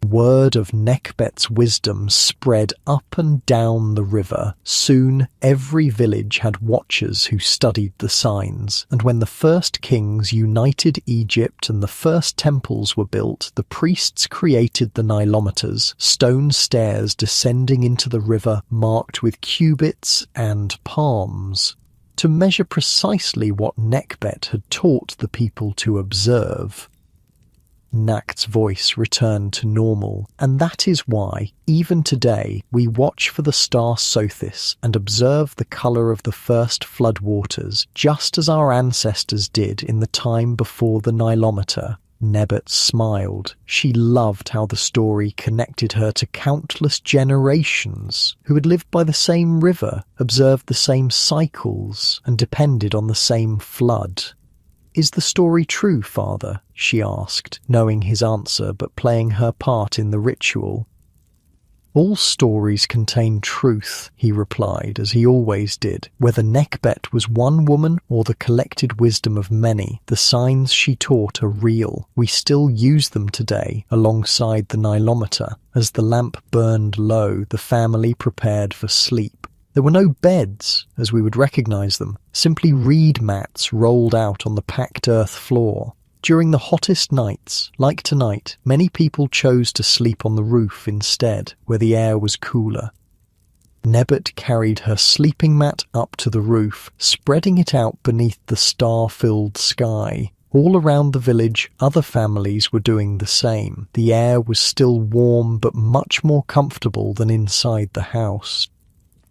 Word of Nekhbet's wisdom spread up and down the river. Soon every village had watchers who studied the signs, and when the first kings united Egypt and the first temples were built, the priests created the Nilometers, stone stairs descending into the river marked with cubits and palms, to measure precisely what Nekhbet had taught the people to observe. Nacht's voice returned to normal, and that is why, even today, we watch for the star Sothis and observe the colour of the first flood waters, just as our ancestors did in the time before the Nilometer. Nebet smiled. She loved how the story connected her to countless generations who had lived by the same river, observed the same cycles, and depended on the same flood. "Is the story true, Father?" she asked, knowing his answer but playing her part in the ritual. "All stories contain truth," he replied, as he always did. Whether Nekhbet was one woman or the collected wisdom of many, the signs she taught are real. We still use them today, alongside the Nilometer. As the lamp burned low, the family prepared for sleep. There were no beds, as we would recognize them, simply reed mats rolled out on the packed earth floor. During the hottest nights, like tonight, many people chose to sleep on the roof instead, where the air was cooler. Nebet carried her sleeping mat up to the roof, spreading it out beneath the star-filled sky. All around the village, other families were doing the same. The air was still warm but much more comfortable than inside the house.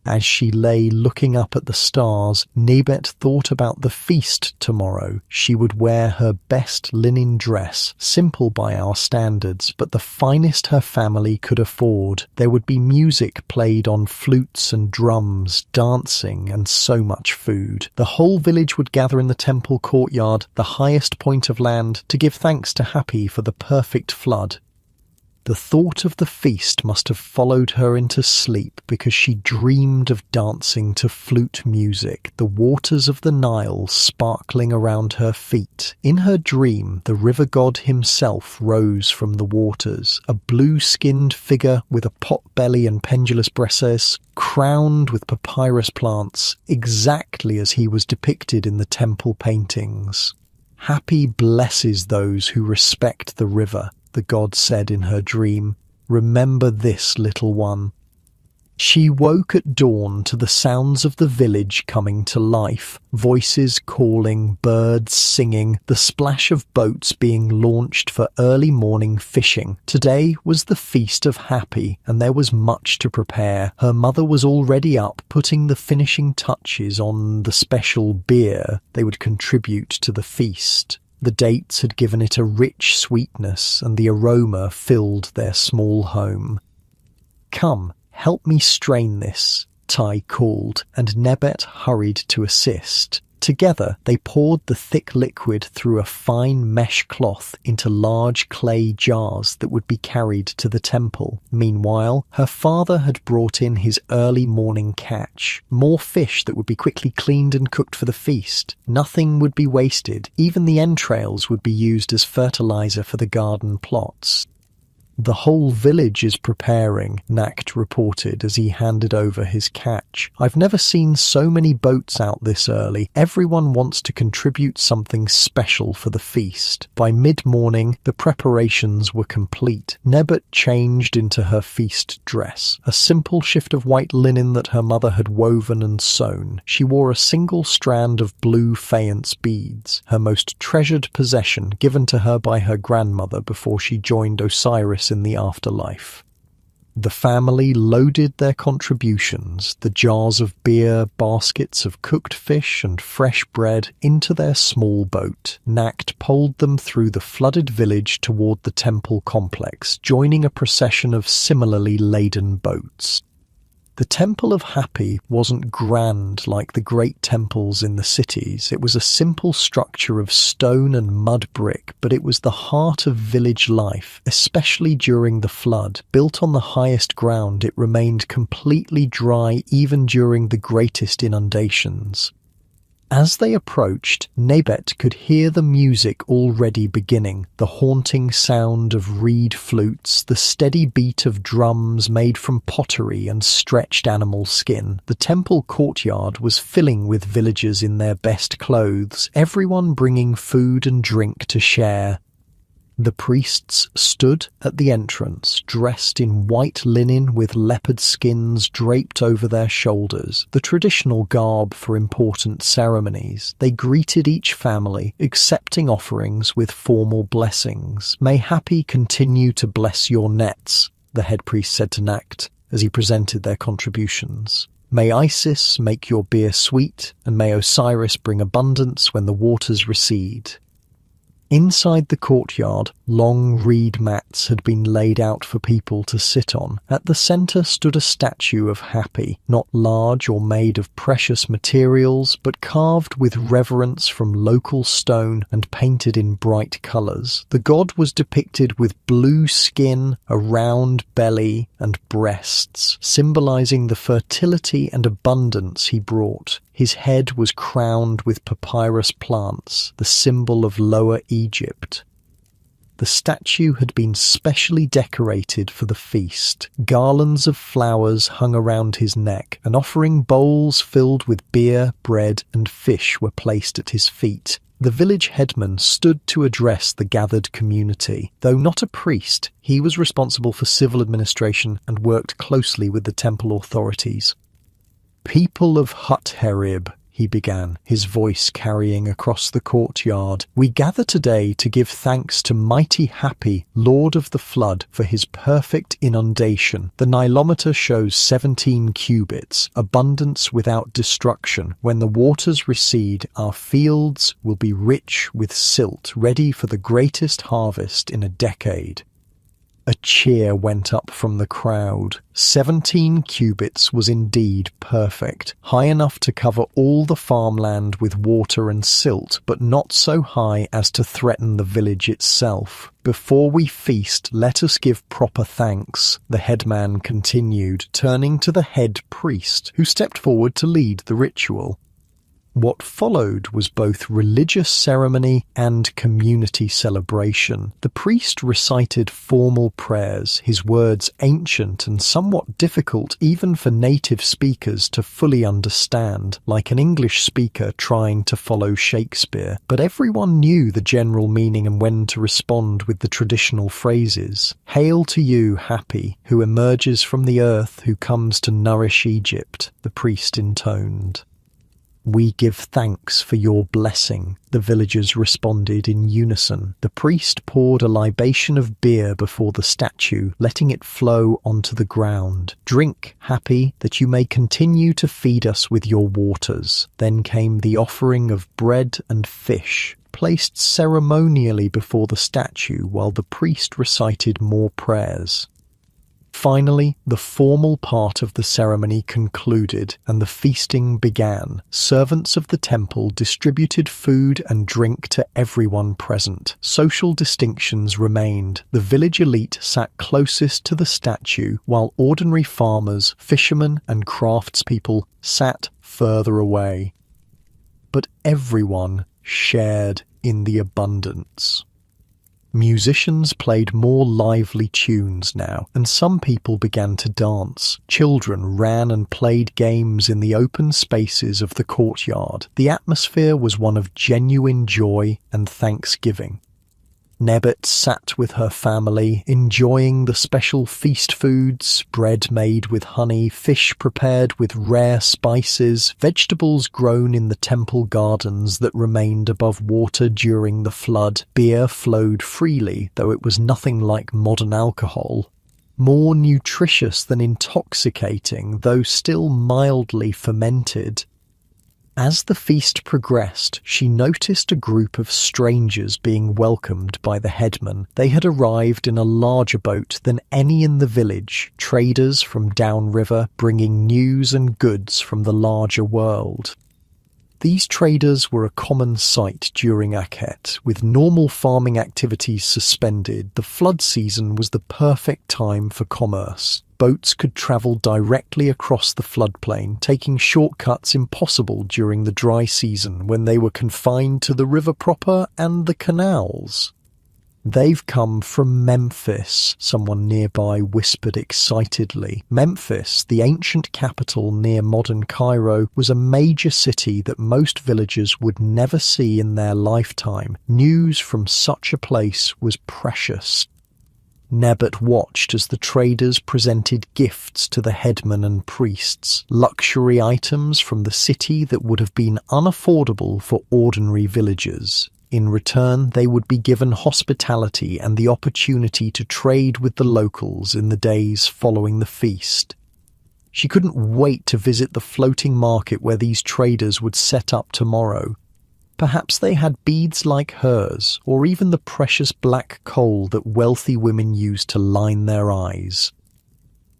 As she lay looking up at the stars, Nebet thought about the feast tomorrow. She would wear her best linen dress, simple by our standards, but the finest her family could afford. There would be music played on flutes and drums, dancing, and so much food. The whole village would gather in the temple courtyard, the highest point of land, to give thanks to Happy for the perfect flood. The thought of the feast must have followed her into sleep because she dreamed of dancing to flute music, the waters of the Nile sparkling around her feet. In her dream, the river god himself rose from the waters, a blue-skinned figure with a pot-belly and pendulous bresses, crowned with papyrus plants, exactly as he was depicted in the temple paintings. "Happy blesses those who respect the river," the god said in her dream. "Remember this, little one." She woke at dawn to the sounds of the village coming to life, voices calling, birds singing, the splash of boats being launched for early morning fishing. Today was the Feast of Happy, and there was much to prepare. Her mother was already up, putting the finishing touches on the special beer they would contribute to the feast. The dates had given it a rich sweetness, and the aroma filled their small home. "Come, help me strain this," Tai called, and Nebet hurried to assist. Together, they poured the thick liquid through a fine mesh cloth into large clay jars that would be carried to the temple. Meanwhile, her father had brought in his early morning catch, more fish that would be quickly cleaned and cooked for the feast. Nothing would be wasted, even the entrails would be used as fertilizer for the garden plots. "The whole village is preparing," Nacht reported as he handed over his catch. "I've never seen so many boats out this early. Everyone wants to contribute something special for the feast." By mid-morning, the preparations were complete. Nebet changed into her feast dress, a simple shift of white linen that her mother had woven and sewn. She wore a single strand of blue faience beads, her most treasured possession given to her by her grandmother before she joined Osiris in the afterlife. The family loaded their contributions, the jars of beer, baskets of cooked fish and fresh bread, into their small boat. Nacht poled them through the flooded village toward the temple complex, joining a procession of similarly laden boats. The Temple of Happy wasn't grand like the great temples in the cities. It was a simple structure of stone and mud brick, but it was the heart of village life, especially during the flood. Built on the highest ground, it remained completely dry even during the greatest inundations. As they approached, Nebet could hear the music already beginning, the haunting sound of reed flutes, the steady beat of drums made from pottery and stretched animal skin. The temple courtyard was filling with villagers in their best clothes, everyone bringing food and drink to share. The priests stood at the entrance, dressed in white linen with leopard skins draped over their shoulders, the traditional garb for important ceremonies. They greeted each family, accepting offerings with formal blessings. "May Happy continue to bless your nets," the head priest said to Nacht as he presented their contributions. "May Isis make your beer sweet, and may Osiris bring abundance when the waters recede." Inside the courtyard, long reed mats had been laid out for people to sit on. At the centre stood a statue of Happy, not large or made of precious materials, but carved with reverence from local stone and painted in bright colours. The god was depicted with blue skin, a round belly, and breasts, symbolising the fertility and abundance he brought. His head was crowned with papyrus plants, the symbol of Lower Egypt. The statue had been specially decorated for the feast. Garlands of flowers hung around his neck, and offering bowls filled with beer, bread, and fish were placed at his feet. The village headman stood to address the gathered community. Though not a priest, he was responsible for civil administration and worked closely with the temple authorities. "People of Hut-Herib," he began, his voice carrying across the courtyard, "we gather today to give thanks to mighty Happy, Lord of the Flood, for his perfect inundation. The Nilometer shows 17 cubits, abundance without destruction. When the waters recede, our fields will be rich with silt, ready for the greatest harvest in a decade." A cheer went up from the crowd. 17 cubits was indeed perfect, high enough to cover all the farmland with water and silt, but not so high as to threaten the village itself. Before we feast, let us give proper thanks, the headman continued, turning to the head priest, who stepped forward to lead the ritual. What followed was both religious ceremony and community celebration. The priest recited formal prayers, his words ancient and somewhat difficult even for native speakers to fully understand, like an English speaker trying to follow Shakespeare. But everyone knew the general meaning and when to respond with the traditional phrases. "Hail to you, happy, who emerges from the earth, who comes to nourish Egypt," the priest intoned. "We give thanks for your blessing," the villagers responded in unison. The priest poured a libation of beer before the statue, letting it flow onto the ground. "Drink, happy, that you may continue to feed us with your waters." Then came the offering of bread and fish, placed ceremonially before the statue while the priest recited more prayers. Finally, the formal part of the ceremony concluded and the feasting began. Servants of the temple distributed food and drink to everyone present. Social distinctions remained. The village elite sat closest to the statue, while ordinary farmers, fishermen, and craftspeople sat further away. But everyone shared in the abundance. Musicians played more lively tunes now, and some people began to dance. Children ran and played games in the open spaces of the courtyard. The atmosphere was one of genuine joy and thanksgiving. Nebbet sat with her family, enjoying the special feast foods, bread made with honey, fish prepared with rare spices, vegetables grown in the temple gardens that remained above water during the flood. Beer flowed freely, though it was nothing like modern alcohol. More nutritious than intoxicating, though still mildly fermented. As the feast progressed, she noticed a group of strangers being welcomed by the headman. They had arrived in a larger boat than any in the village, traders from downriver bringing news and goods from the larger world. These traders were a common sight during Akhet. With normal farming activities suspended, the flood season was the perfect time for commerce. Boats could travel directly across the floodplain, taking shortcuts impossible during the dry season when they were confined to the river proper and the canals. "They've come from Memphis," someone nearby whispered excitedly. Memphis, the ancient capital near modern Cairo, was a major city that most villagers would never see in their lifetime. News from such a place was precious. Nebbet watched as the traders presented gifts to the headmen and priests, luxury items from the city that would have been unaffordable for ordinary villagers. In return, they would be given hospitality and the opportunity to trade with the locals in the days following the feast. She couldn't wait to visit the floating market where these traders would set up tomorrow. Perhaps they had beads like hers, or even the precious black coal that wealthy women used to line their eyes.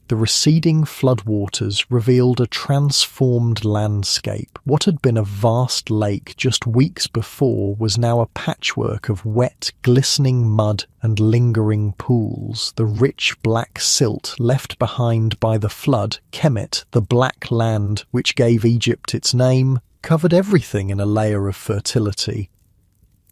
The receding floodwaters revealed a transformed landscape. What had been a vast lake just weeks before was now a patchwork of wet, glistening mud and lingering pools. The rich black silt left behind by the flood, Kemet, the black land which gave Egypt its name, covered everything in a layer of fertility.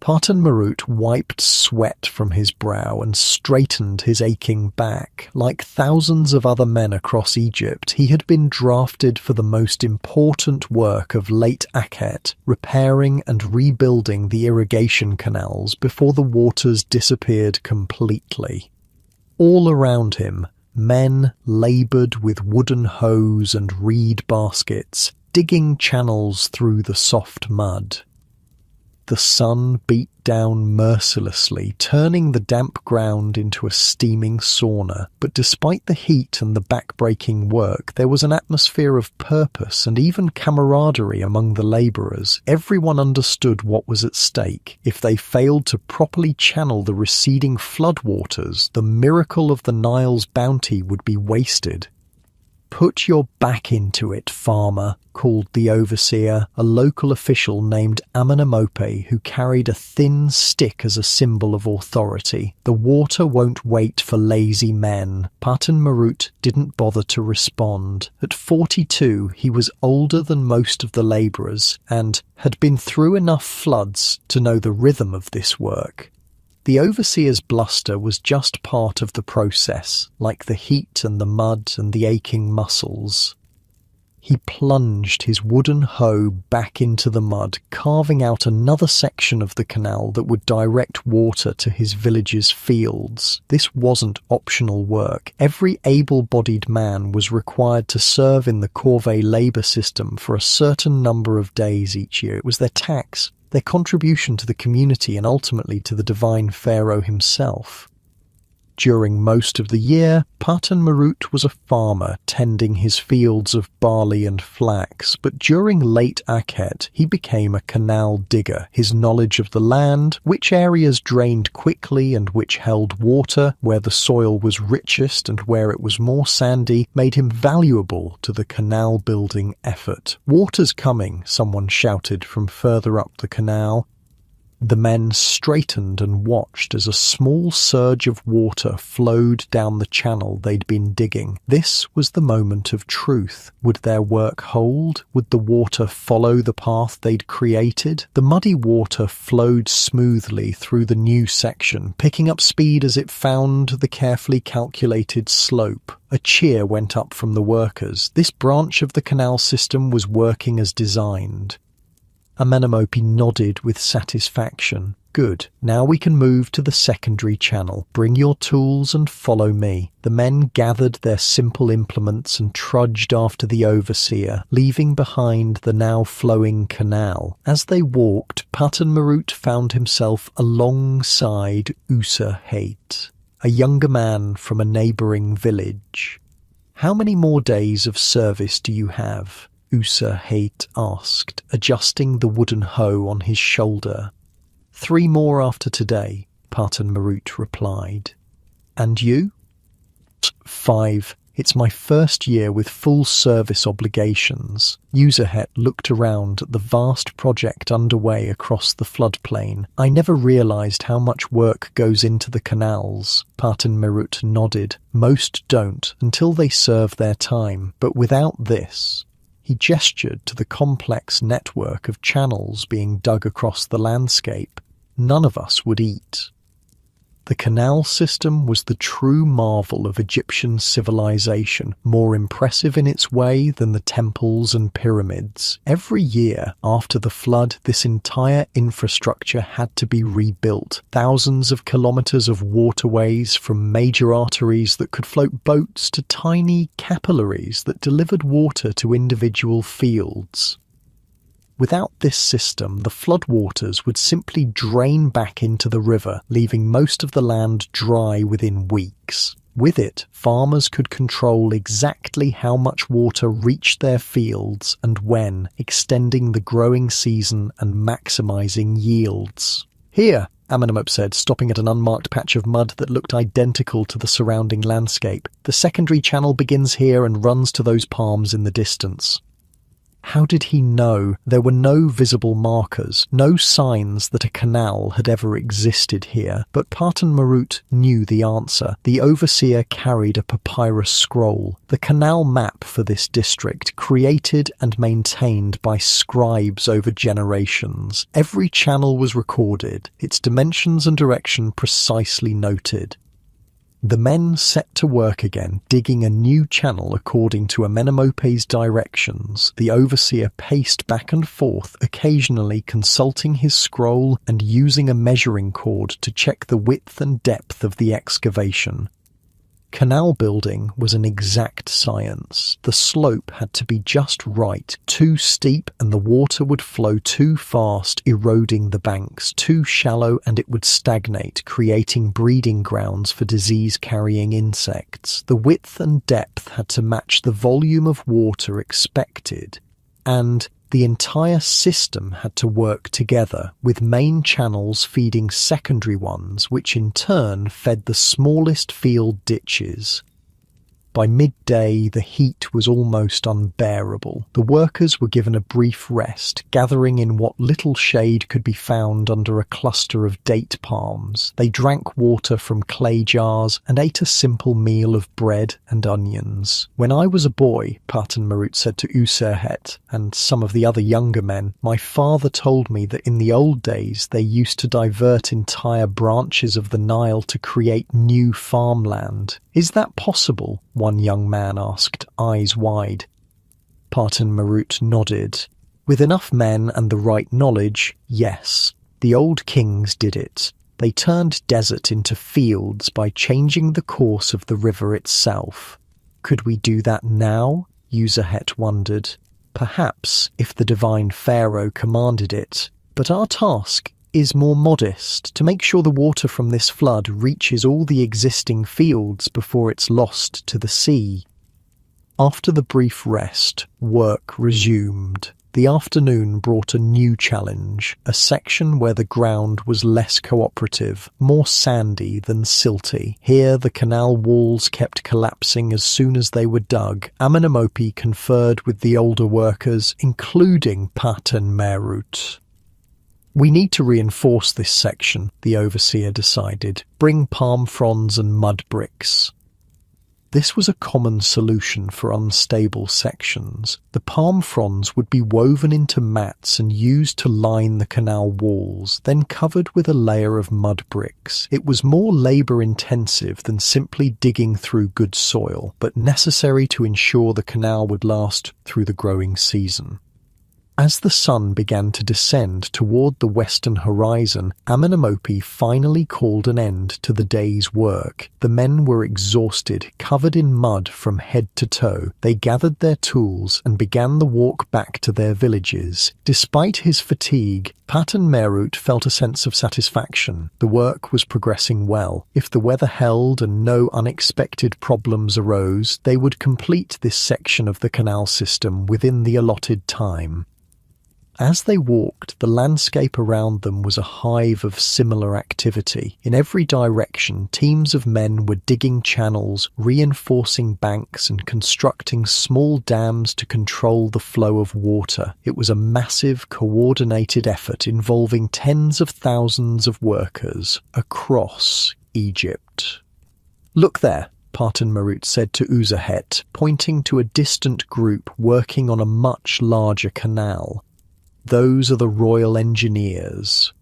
Parton Marut wiped sweat from his brow and straightened his aching back. Like thousands of other men across Egypt, he had been drafted for the most important work of late Akhet, repairing and rebuilding the irrigation canals before the waters disappeared completely. All around him, men laboured with wooden hoes and reed baskets, digging channels through the soft mud. The sun beat down mercilessly, turning the damp ground into a steaming sauna. But despite the heat and the back-breaking work, there was an atmosphere of purpose and even camaraderie among the labourers. Everyone understood what was at stake. If they failed to properly channel the receding floodwaters, the miracle of the Nile's bounty would be wasted. "Put your back into it, farmer," called the overseer, a local official named Amenemope who carried a thin stick as a symbol of authority. "The water won't wait for lazy men." Patan Marut didn't bother to respond. At 42, he was older than most of the labourers and had been through enough floods to know the rhythm of this work. The overseer's bluster was just part of the process, like the heat and the mud and the aching muscles. He plunged his wooden hoe back into the mud, carving out another section of the canal that would direct water to his village's fields. This wasn't optional work. Every able-bodied man was required to serve in the corvée labour system for a certain number of days each year. It was their tax, their contribution to the community and ultimately to the divine pharaoh himself. During most of the year, Patan Marut was a farmer tending his fields of barley and flax, but during late Akhet he became a canal digger. His knowledge of the land, which areas drained quickly and which held water, where the soil was richest and where it was more sandy, made him valuable to the canal-building effort. "Water's coming," someone shouted from further up the canal. The men straightened and watched as a small surge of water flowed down the channel they'd been digging. This was the moment of truth. Would their work hold? Would the water follow the path they'd created? The muddy water flowed smoothly through the new section, picking up speed as it found the carefully calculated slope. A cheer went up from the workers. This branch of the canal system was working as designed. Amenemope nodded with satisfaction. "Good. Now we can move to the secondary channel. Bring your tools and follow me." The men gathered their simple implements and trudged after the overseer, leaving behind the now flowing canal. As they walked, Patan Marut found himself alongside Usa Haight, a younger man from a neighbouring village. "How many more days of service do you have?" Usa Haight asked, adjusting the wooden hoe on his shoulder. 3 more after today," Patan Marut replied. "And you?" 5. It's my first year with full service obligations." Usa Haight looked around at the vast project underway across the floodplain. "I never realized how much work goes into the canals." Patan Marut nodded. "Most don't until they serve their time, but without this..." He gestured to the complex network of channels being dug across the landscape. "None of us would eat." The canal system was the true marvel of Egyptian civilization, more impressive in its way than the temples and pyramids. Every year after the flood, this entire infrastructure had to be rebuilt. Thousands of kilometers of waterways, from major arteries that could float boats to tiny capillaries that delivered water to individual fields. Without this system, the floodwaters would simply drain back into the river, leaving most of the land dry within weeks. With it, farmers could control exactly how much water reached their fields and when, extending the growing season and maximizing yields. "Here," Amenemope said, stopping at an unmarked patch of mud that looked identical to the surrounding landscape. "The secondary channel begins here and runs to those palms in the distance." How did he know? There were no visible markers, no signs that a canal had ever existed here, but Patan Marut knew the answer. The overseer carried a papyrus scroll, the canal map for this district, created and maintained by scribes over generations. Every channel was recorded, its dimensions and direction precisely noted. The men set to work again, digging a new channel according to Amenemope's directions. The overseer paced back and forth, occasionally consulting his scroll and using a measuring cord to check the width and depth of the excavation. Canal building was an exact science. The slope had to be just right, too steep and the water would flow too fast, eroding the banks, too shallow and it would stagnate, creating breeding grounds for disease-carrying insects. The width and depth had to match the volume of water expected, and the entire system had to work together, with main channels feeding secondary ones, which in turn fed the smallest field ditches. By midday, the heat was almost unbearable. The workers were given a brief rest, gathering in what little shade could be found under a cluster of date palms. They drank water from clay jars and ate a simple meal of bread and onions. "When I was a boy," Patan Marut said to Userhet and some of the other younger men, "my father told me that in the old days they used to divert entire branches of the Nile to create new farmland. Is that possible?" one young man asked, eyes wide. Patan Marut nodded. With enough men and the right knowledge, yes. The old kings did it. They turned desert into fields by changing the course of the river itself. Could we do that now? Userhet wondered. Perhaps, if the divine pharaoh commanded it. But our task is more modest, to make sure the water from this flood reaches all the existing fields before it's lost to the sea. After the brief rest, work resumed. The afternoon brought a new challenge, a section where the ground was less cooperative, more sandy than silty. Here the canal walls kept collapsing as soon as they were dug. Amenemope conferred with the older workers, including Patan Marut. "We need to reinforce this section," the overseer decided. "Bring palm fronds and mud bricks." This was a common solution for unstable sections. The palm fronds would be woven into mats and used to line the canal walls, then covered with a layer of mud bricks. It was more labour-intensive than simply digging through good soil, but necessary to ensure the canal would last through the growing season. As the sun began to descend toward the western horizon, Amenemope finally called an end to the day's work. The men were exhausted, covered in mud from head to toe. They gathered their tools and began the walk back to their villages. Despite his fatigue, Patan Marut felt a sense of satisfaction. The work was progressing well. If the weather held and no unexpected problems arose, they would complete this section of the canal system within the allotted time. As they walked, the landscape around them was a hive of similar activity. In every direction, teams of men were digging channels, reinforcing banks and constructing small dams to control the flow of water. It was a massive, coordinated effort involving tens of thousands of workers across Egypt. "Look there," Patan Marut said to Userhet, pointing to a distant group working on a much larger canal. "Those are the Royal Engineers."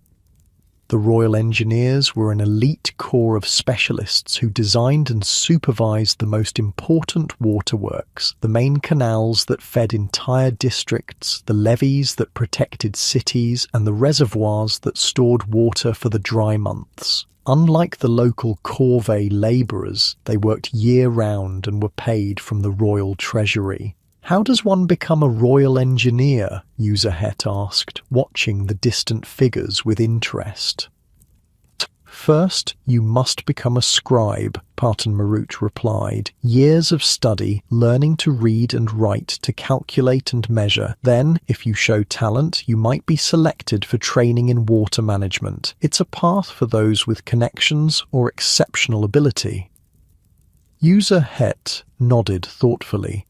The Royal Engineers were an elite corps of specialists who designed and supervised the most important waterworks, the main canals that fed entire districts, the levees that protected cities, and the reservoirs that stored water for the dry months. Unlike the local corvée labourers, they worked year-round and were paid from the royal treasury. "How does one become a royal engineer?" Userhet asked, watching the distant figures with interest. "First, you must become a scribe," Patan Marut replied. "Years of study, learning to read and write, to calculate and measure. Then, if you show talent, you might be selected for training in water management. It's a path for those with connections or exceptional ability." Userhet nodded thoughtfully.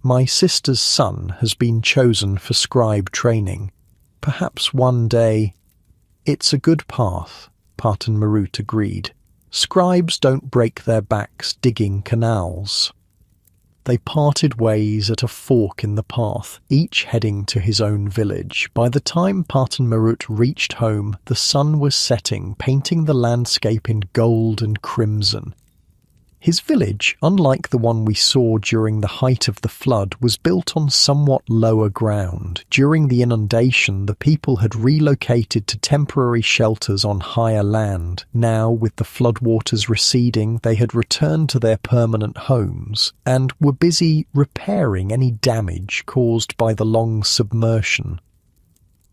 "My sister's son has been chosen for scribe training. Perhaps one day—" "It's a good path," Patan Marut agreed. "Scribes don't break their backs digging canals." They parted ways at a fork in the path, each heading to his own village. By the time Patan Marut reached home, the sun was setting, painting the landscape in gold and crimson. His village, unlike the one we saw during the height of the flood, was built on somewhat lower ground. During the inundation, the people had relocated to temporary shelters on higher land. Now, with the floodwaters receding, they had returned to their permanent homes and were busy repairing any damage caused by the long submersion.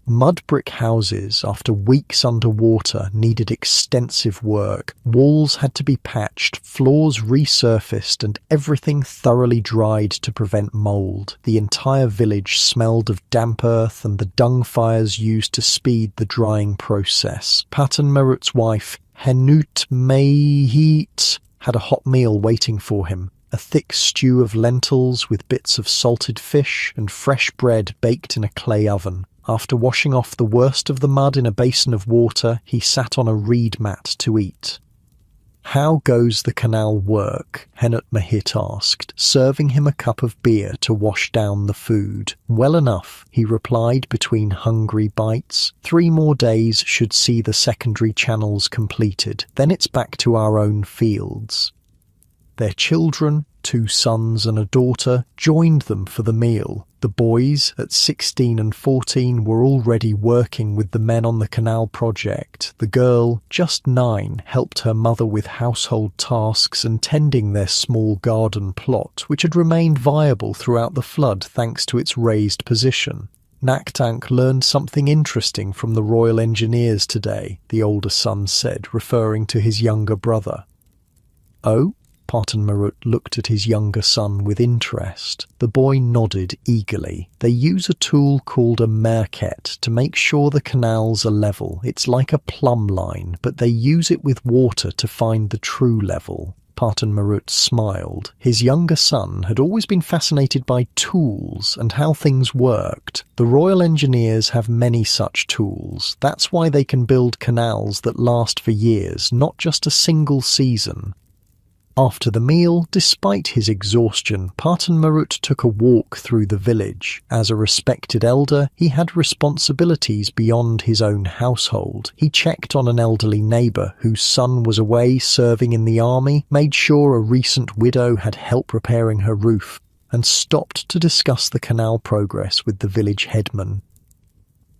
Mud brick houses, after weeks underwater, needed extensive work. Walls had to be patched, floors resurfaced, and everything thoroughly dried to prevent mold. The entire village smelled of damp earth and the dung fires used to speed the drying process. Patan Merut's wife, Henut Mehit, had a hot meal waiting for him. A thick stew of lentils with bits of salted fish and fresh bread baked in a clay oven. After washing off the worst of the mud in a basin of water, he sat on a reed mat to eat. "How goes the canal work?" Henut Mehit asked, serving him a cup of beer to wash down the food. "Well enough," he replied between hungry bites. 3 more days should see the secondary channels completed. Then it's back to our own fields." Their children, 2 sons and a daughter, joined them for the meal. The boys, at 16 and 14, were already working with the men on the canal project. The girl, just 9, helped her mother with household tasks and tending their small garden plot, which had remained viable throughout the flood thanks to its raised position. "Naktank learned something interesting from the Royal Engineers today," the older son said, referring to his younger brother. "Oh?" Patan Merut looked at his younger son with interest. The boy nodded eagerly. "They use a tool called a merket to make sure the canals are level. It's like a plumb line, but they use it with water to find the true level." Patan Merut smiled. His younger son had always been fascinated by tools and how things worked. The Royal Engineers have many such tools. That's why they can build canals that last for years, not just a single season. After the meal, despite his exhaustion, Patan Merut took a walk through the village. As a respected elder, he had responsibilities beyond his own household. He checked on an elderly neighbour whose son was away serving in the army, made sure a recent widow had help repairing her roof, and stopped to discuss the canal progress with the village headman.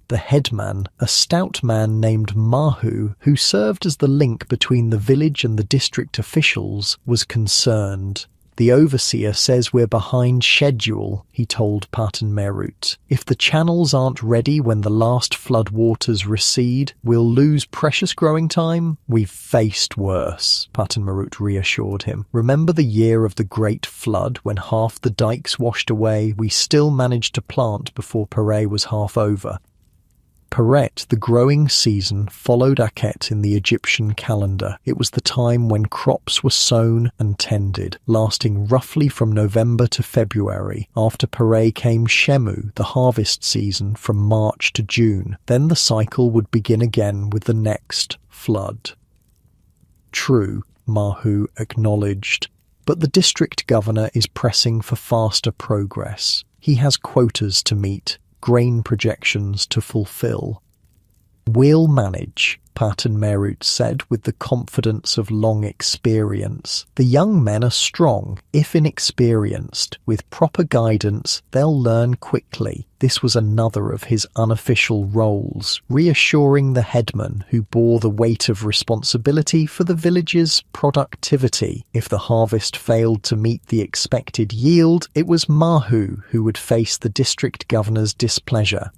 The headman, a stout man named Mahu, who served as the link between the village and the district officials, was concerned. "The overseer says we're behind schedule," he told Patan Merut. "If the channels aren't ready when the last flood waters recede, we'll lose precious growing time." "We've faced worse," Patan Merut reassured him. "Remember the year of the Great Flood when half the dikes washed away? We still managed to plant before Pare was half over." Peret, the growing season, followed Akhet in the Egyptian calendar. It was the time when crops were sown and tended, lasting roughly from November to February. After Peret came Shemu, the harvest season, from March to June. Then the cycle would begin again with the next flood. "True," Mahu acknowledged, "but the district governor is pressing for faster progress. He has quotas to meet, grain projections to fulfill." "We'll manage," Patan Merut said with the confidence of long experience. "The young men are strong, if inexperienced. With proper guidance, they'll learn quickly." This was another of his unofficial roles, reassuring the headman who bore the weight of responsibility for the village's productivity. If the harvest failed to meet the expected yield, it was Mahu who would face the district governor's displeasure.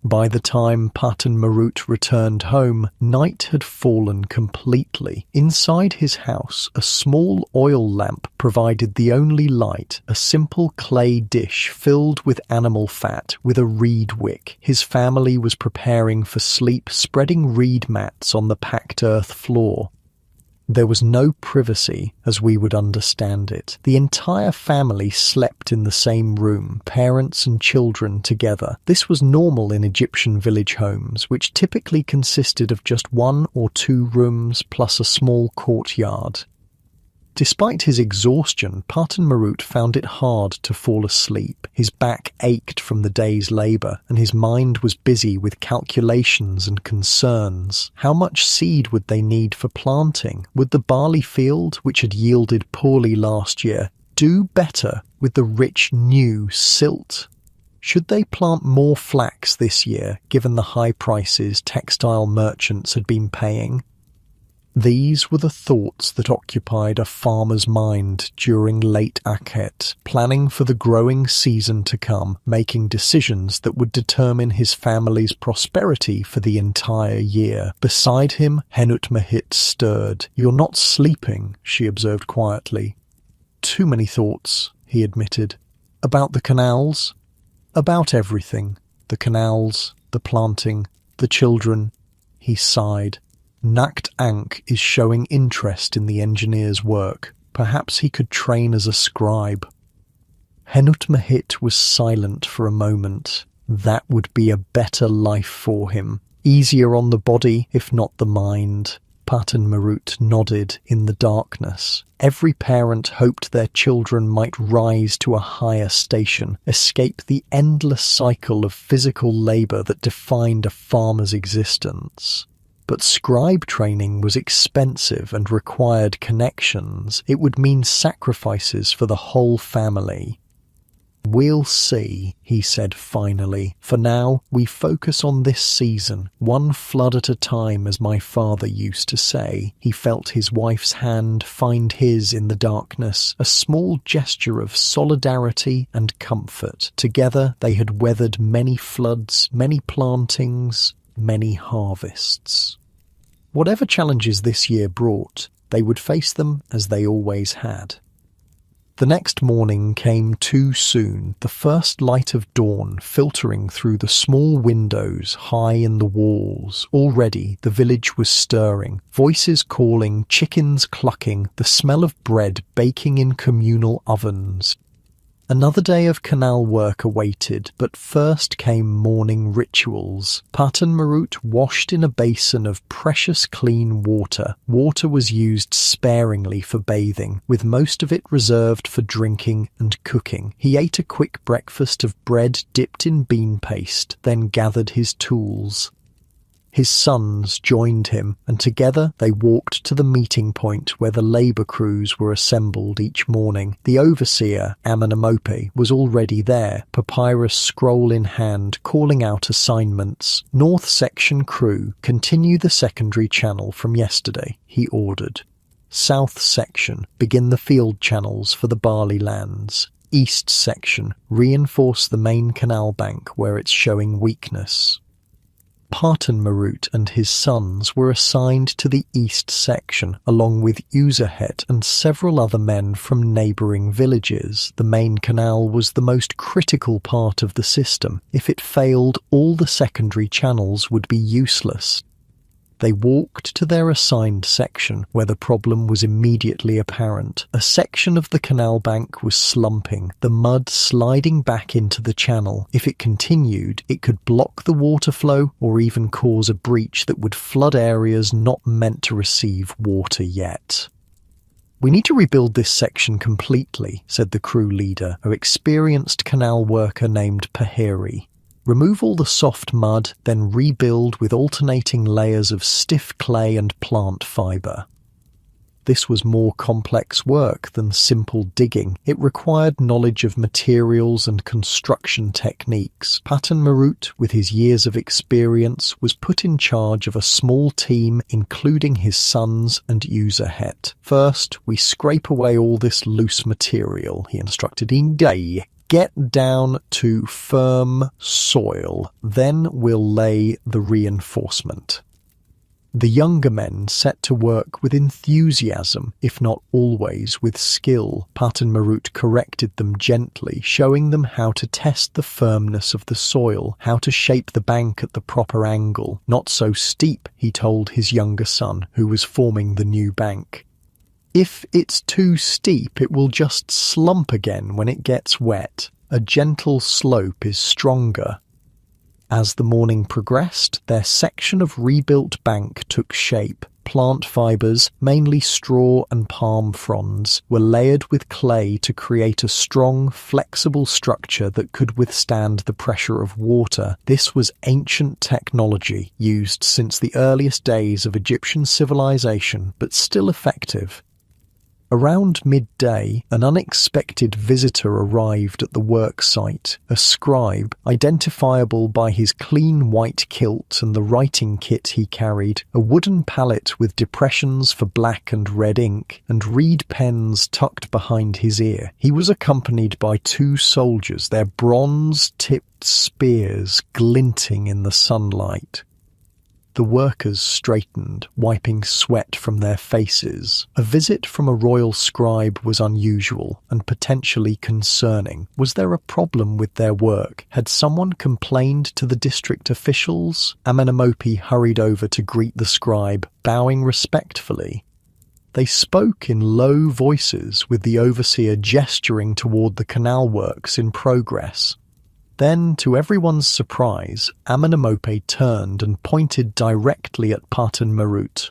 By the time Patan Merut returned home, night had fallen completely. Inside his house, a small oil lamp provided the only light, a simple clay dish filled with animal fat with a reed wick. His family was preparing for sleep, spreading reed mats on the packed earth floor. There was no privacy, as we would understand it. The entire family slept in the same room, parents and children together. This was normal in Egyptian village homes, which typically consisted of just 1 or 2 rooms plus a small courtyard. Despite his exhaustion, Parton Marut found it hard to fall asleep. His back ached from the day's labour, and his mind was busy with calculations and concerns. How much seed would they need for planting? Would the barley field, which had yielded poorly last year, do better with the rich new silt? Should they plant more flax this year, given the high prices textile merchants had been paying? These were the thoughts that occupied a farmer's mind during late Akhet, planning for the growing season to come, making decisions that would determine his family's prosperity for the entire year. Beside him, Henut Mahit stirred. "You're not sleeping," she observed quietly. "Too many thoughts," he admitted. "About the canals?" "About everything. The canals, the planting, the children." He sighed. Nakt Ankh is showing interest in the engineer's work. Perhaps he could train as a scribe. Henut Mahit was silent for a moment. That would be a better life for him. Easier on the body, if not the mind. Parton Marut nodded in the darkness. Every parent hoped their children might rise to a higher station, escape the endless cycle of physical labour that defined a farmer's existence. But scribe training was expensive and required connections. It would mean sacrifices for the whole family. "We'll see," he said finally. "For now, we focus on this season, one flood at a time, as my father used to say." He felt his wife's hand find his in the darkness, a small gesture of solidarity and comfort. Together they had weathered many floods, many plantings, many harvests. Whatever challenges this year brought, they would face them as they always had. The next morning came too soon, the first light of dawn filtering through the small windows high in the walls. Already the village was stirring, voices calling, chickens clucking, the smell of bread baking in communal ovens. Another day of canal work awaited, but first came morning rituals. Parton Marut washed in a basin of precious clean water. Water was used sparingly for bathing, with most of it reserved for drinking and cooking. He ate a quick breakfast of bread dipped in bean paste, then gathered his tools. His sons joined him, and together they walked to the meeting point where the labour crews were assembled each morning. The overseer, Amanamope, was already there, papyrus scroll in hand, calling out assignments. "North section crew, continue the secondary channel from yesterday," he ordered. "South section, begin the field channels for the barley lands. East section, reinforce the main canal bank where it's showing weakness." Parton Marut and his sons were assigned to the east section, along with Uzahet and several other men from neighbouring villages. The main canal was the most critical part of the system. If it failed, all the secondary channels would be useless. They walked to their assigned section, where the problem was immediately apparent. A section of the canal bank was slumping, the mud sliding back into the channel. If it continued, it could block the water flow or even cause a breach that would flood areas not meant to receive water yet. "We need to rebuild this section completely," said the crew leader, an experienced canal worker named Paheri. "Remove all the soft mud, then rebuild with alternating layers of stiff clay and plant fibre." This was more complex work than simple digging. It required knowledge of materials and construction techniques. Parton Marut, with his years of experience, was put in charge of a small team, including his sons and Uzahet. "First, we scrape away all this loose material," he instructed. "Get down to firm soil, then we'll lay the reinforcement." The younger men set to work with enthusiasm, if not always with skill. Parton Marut corrected them gently, showing them how to test the firmness of the soil, how to shape the bank at the proper angle. "Not so steep," he told his younger son, who was forming the new bank. "If it's too steep, it will just slump again when it gets wet. A gentle slope is stronger." As the morning progressed, their section of rebuilt bank took shape. Plant fibers, mainly straw and palm fronds, were layered with clay to create a strong, flexible structure that could withstand the pressure of water. This was ancient technology used since the earliest days of Egyptian civilization, but still effective. Around midday, an unexpected visitor arrived at the work site, a scribe, identifiable by his clean white kilt and the writing kit he carried, a wooden palette with depressions for black and red ink, and reed pens tucked behind his ear. He was accompanied by 2 soldiers, their bronze-tipped spears glinting in the sunlight. The workers straightened, wiping sweat from their faces. A visit from a royal scribe was unusual and potentially concerning. Was there a problem with their work? Had someone complained to the district officials? Amenemope hurried over to greet the scribe, bowing respectfully. They spoke in low voices, with the overseer gesturing toward the canal works in progress. Then, to everyone's surprise, Amenemope turned and pointed directly at Parten Merut.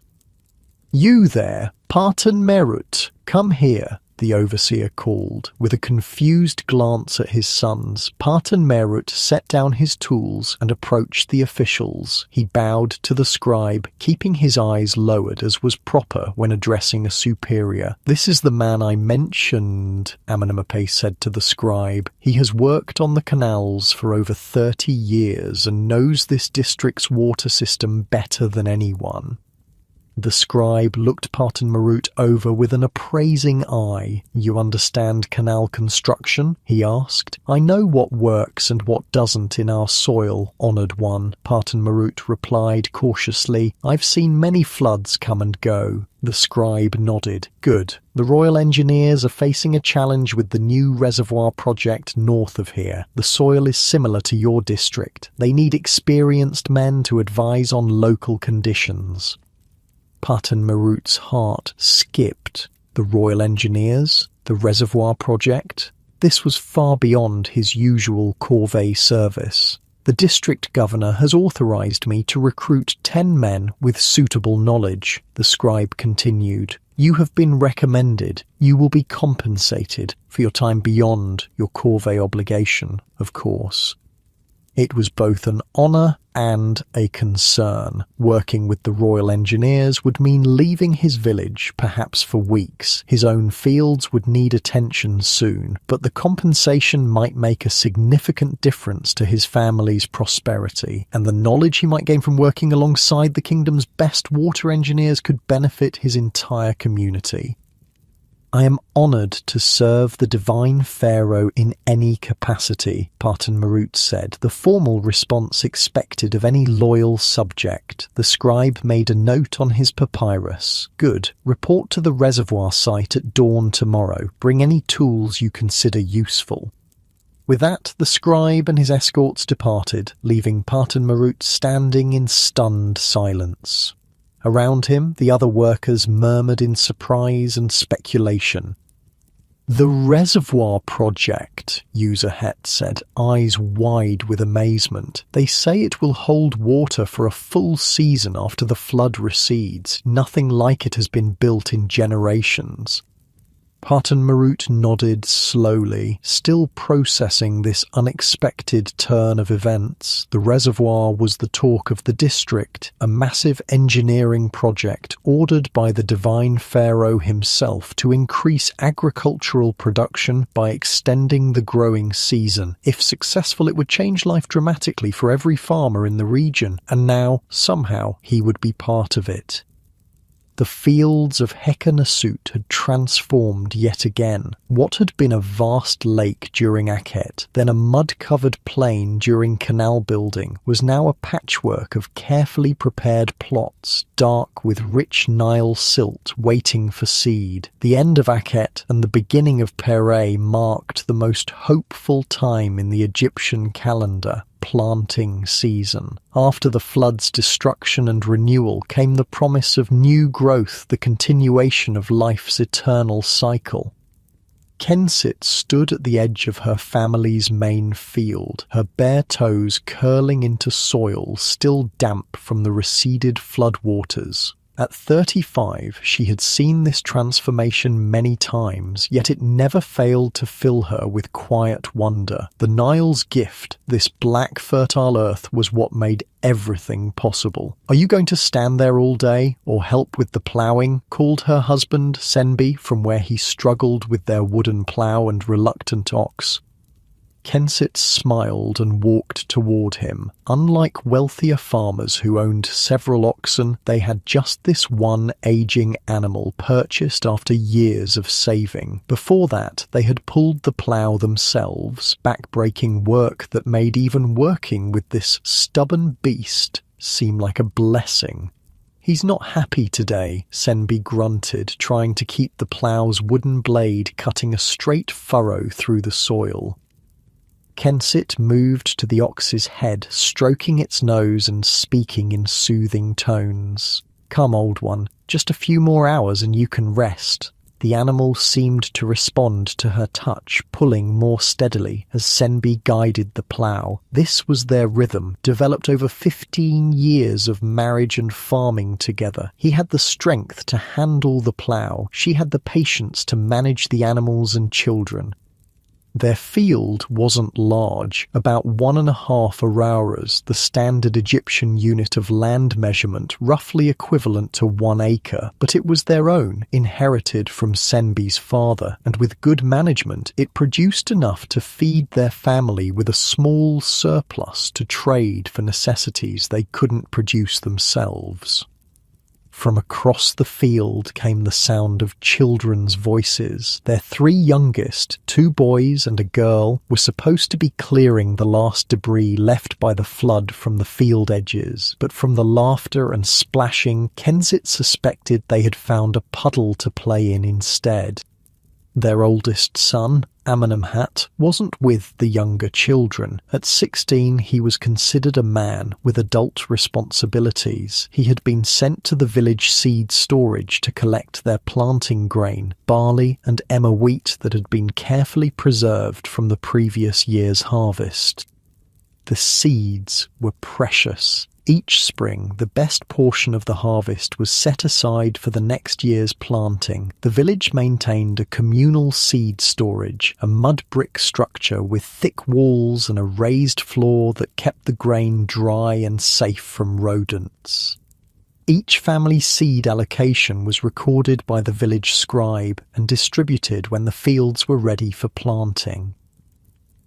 "You there, Parten Merut, come here," the overseer called. With a confused glance at his sons, Parten Merut set down his tools and approached the officials. He bowed to the scribe, keeping his eyes lowered as was proper when addressing a superior. "This is the man I mentioned," Amenemope said to the scribe. "He has worked on the canals for over 30 years and knows this district's water system better than anyone." The scribe looked Parten Merut over with an appraising eye. "You understand canal construction?" he asked. "I know what works and what doesn't in our soil, honoured one," Parten Merut replied cautiously. "I've seen many floods come and go." The scribe nodded. "Good. The Royal Engineers are facing a challenge with the new reservoir project north of here. The soil is similar to your district. They need experienced men to advise on local conditions." Parten Merut's heart skipped. The Royal Engineers? The Reservoir Project? This was far beyond his usual corvée service. "The district governor has authorized me to recruit 10 men with suitable knowledge," the scribe continued. "You have been recommended. You will be compensated for your time beyond your corvée obligation, of course." It was both an honour and a concern. Working with the Royal Engineers would mean leaving his village, perhaps for weeks. His own fields would need attention soon, but the compensation might make a significant difference to his family's prosperity, and the knowledge he might gain from working alongside the kingdom's best water engineers could benefit his entire community. "I am honoured to serve the divine pharaoh in any capacity," Parten Merut said, the formal response expected of any loyal subject. The scribe made a note on his papyrus. "Good. Report to the reservoir site at dawn tomorrow. Bring any tools you consider useful." With that, the scribe and his escorts departed, leaving Parten Merut standing in stunned silence. Around him, the other workers murmured in surprise and speculation. "The Reservoir Project," User Het said, eyes wide with amazement. "They say it will hold water for a full season after the flood recedes. Nothing like it has been built in generations." Parten Merut nodded slowly, still processing this unexpected turn of events. The reservoir was the talk of the district, a massive engineering project ordered by the divine pharaoh himself to increase agricultural production by extending the growing season. If successful, it would change life dramatically for every farmer in the region, and now, somehow, he would be part of it. The fields of Heka-Nasut had transformed yet again. What had been a vast lake during Akhet, then a mud-covered plain during canal building, was now a patchwork of carefully prepared plots, dark with rich Nile silt waiting for seed. The end of Akhet and the beginning of Pere marked the most hopeful time in the Egyptian calendar. Planting season. After the flood's destruction and renewal came the promise of new growth, the continuation of life's eternal cycle. Kensit stood at the edge of her family's main field, her bare toes curling into soil still damp from the receded floodwaters. At 35, she had seen this transformation many times, yet it never failed to fill her with quiet wonder. The Nile's gift, this black fertile earth, was what made everything possible. "Are you going to stand there all day, or help with the ploughing?" called her husband, Senbi, from where he struggled with their wooden plough and reluctant ox. Kensit smiled and walked toward him. Unlike wealthier farmers who owned several oxen, they had just this one aging animal purchased after years of saving. Before that, they had pulled the plough themselves, back-breaking work that made even working with this stubborn beast seem like a blessing. "He's not happy today," Senbi grunted, trying to keep the plough's wooden blade cutting a straight furrow through the soil. Kensit moved to the ox's head, stroking its nose and speaking in soothing tones. "Come, old one, just a few more hours and you can rest." The animal seemed to respond to her touch, pulling more steadily as Senbi guided the plough. This was their rhythm, developed over 15 years of marriage and farming together. He had the strength to handle the plough. She had the patience to manage the animals and children. Their field wasn't large, about 1.5 aroras, the standard Egyptian unit of land measurement, roughly equivalent to 1 acre, but it was their own, inherited from Senbi's father, and with good management it produced enough to feed their family with a small surplus to trade for necessities they couldn't produce themselves. From across the field came the sound of children's voices. Their 3 youngest, 2 boys and a girl, were supposed to be clearing the last debris left by the flood from the field edges, but from the laughter and splashing, Kensit suspected they had found a puddle to play in instead. Their oldest son, Amenemhat, wasn't with the younger children. At 16, he was considered a man with adult responsibilities. He had been sent to the village seed storage to collect their planting grain, barley and emmer wheat that had been carefully preserved from the previous year's harvest. The seeds were precious. Each spring, the best portion of the harvest was set aside for the next year's planting. The village maintained a communal seed storage, a mud brick structure with thick walls and a raised floor that kept the grain dry and safe from rodents. Each family seed allocation was recorded by the village scribe and distributed when the fields were ready for planting.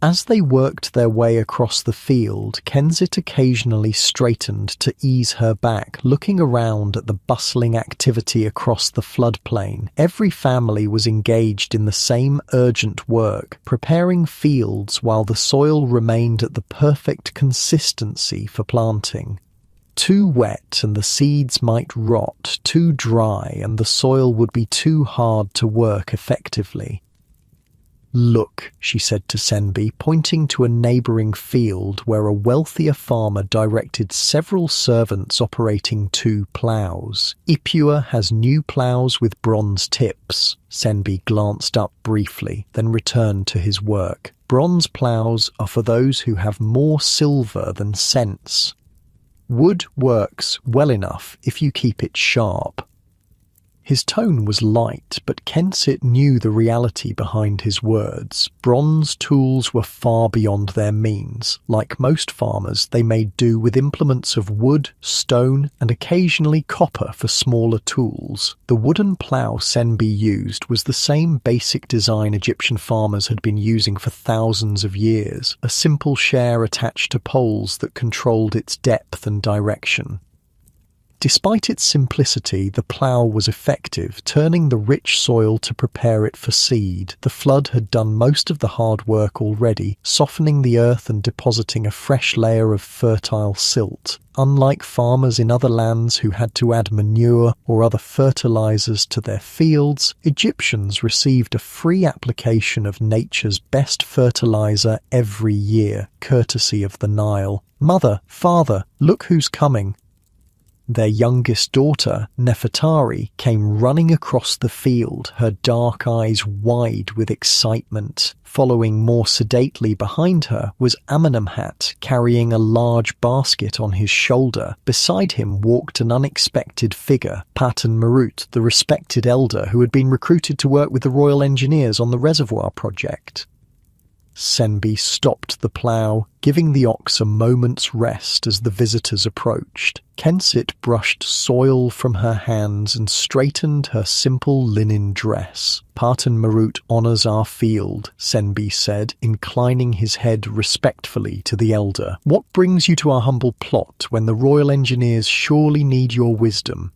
As they worked their way across the field, Kensit occasionally straightened to ease her back, looking around at the bustling activity across the floodplain. Every family was engaged in the same urgent work, preparing fields while the soil remained at the perfect consistency for planting. Too wet and the seeds might rot, too dry and the soil would be too hard to work effectively. "Look," she said to Senbi, pointing to a neighbouring field where a wealthier farmer directed several servants operating 2 ploughs. "Ipua has new ploughs with bronze tips." Senbi glanced up briefly, then returned to his work. "Bronze ploughs are for those who have more silver than sense. Wood works well enough if you keep it sharp." His tone was light, but Kensit knew the reality behind his words. Bronze tools were far beyond their means. Like most farmers, they made do with implements of wood, stone, and occasionally copper for smaller tools. The wooden plough Senbi used was the same basic design Egyptian farmers had been using for thousands of years, a simple share attached to poles that controlled its depth and direction. Despite its simplicity, the plough was effective, turning the rich soil to prepare it for seed. The flood had done most of the hard work already, softening the earth and depositing a fresh layer of fertile silt. Unlike farmers in other lands who had to add manure or other fertilizers to their fields, Egyptians received a free application of nature's best fertilizer every year, courtesy of the Nile. "Mother, father, look who's coming." Their youngest daughter, Nefertari, came running across the field, her dark eyes wide with excitement. Following more sedately behind her was Amenemhat, carrying a large basket on his shoulder. Beside him walked an unexpected figure, Patan Marut, the respected elder who had been recruited to work with the Royal Engineers on the reservoir project. Senbi stopped the plough, giving the ox a moment's rest as the visitors approached. Kensit brushed soil from her hands and straightened her simple linen dress. Patan Marut honours our field, Senbi said, inclining his head respectfully to the elder. What brings you to our humble plot when the Royal Engineers surely need your wisdom?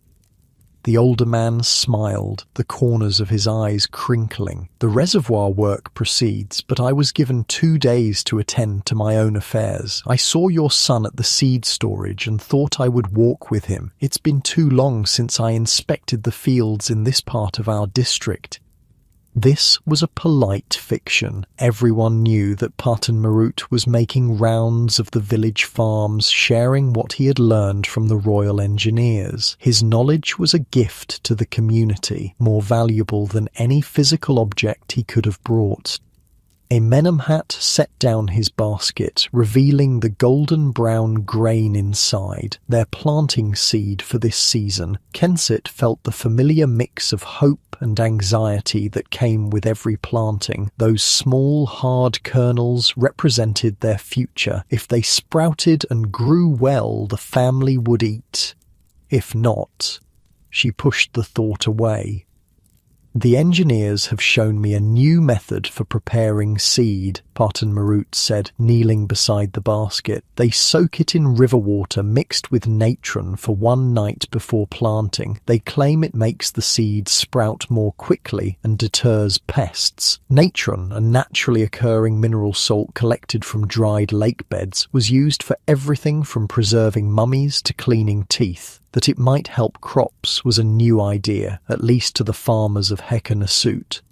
The older man smiled, the corners of his eyes crinkling. The reservoir work proceeds, but I was given 2 days to attend to my own affairs. I saw your son at the seed storage and thought I would walk with him. It's been too long since I inspected the fields in this part of our district. This was a polite fiction. Everyone knew that Patan Marut was making rounds of the village farms, sharing what he had learned from the Royal Engineers. His knowledge was a gift to the community, more valuable than any physical object he could have brought. Amenemhat set down his basket, revealing the golden-brown grain inside, their planting seed for this season. Kensit felt the familiar mix of hope and anxiety that came with every planting. Those small, hard kernels represented their future. If they sprouted and grew well, the family would eat. If not, she pushed the thought away. The engineers have shown me a new method for preparing seed, Patan Marut said, kneeling beside the basket. They soak it in river water mixed with natron for 1 night before planting. They claim it makes the seed sprout more quickly and deters pests. Natron, a naturally occurring mineral salt collected from dried lake beds, was used for everything from preserving mummies to cleaning teeth. That it might help crops was a new idea, at least to the farmers of Hekkenasut.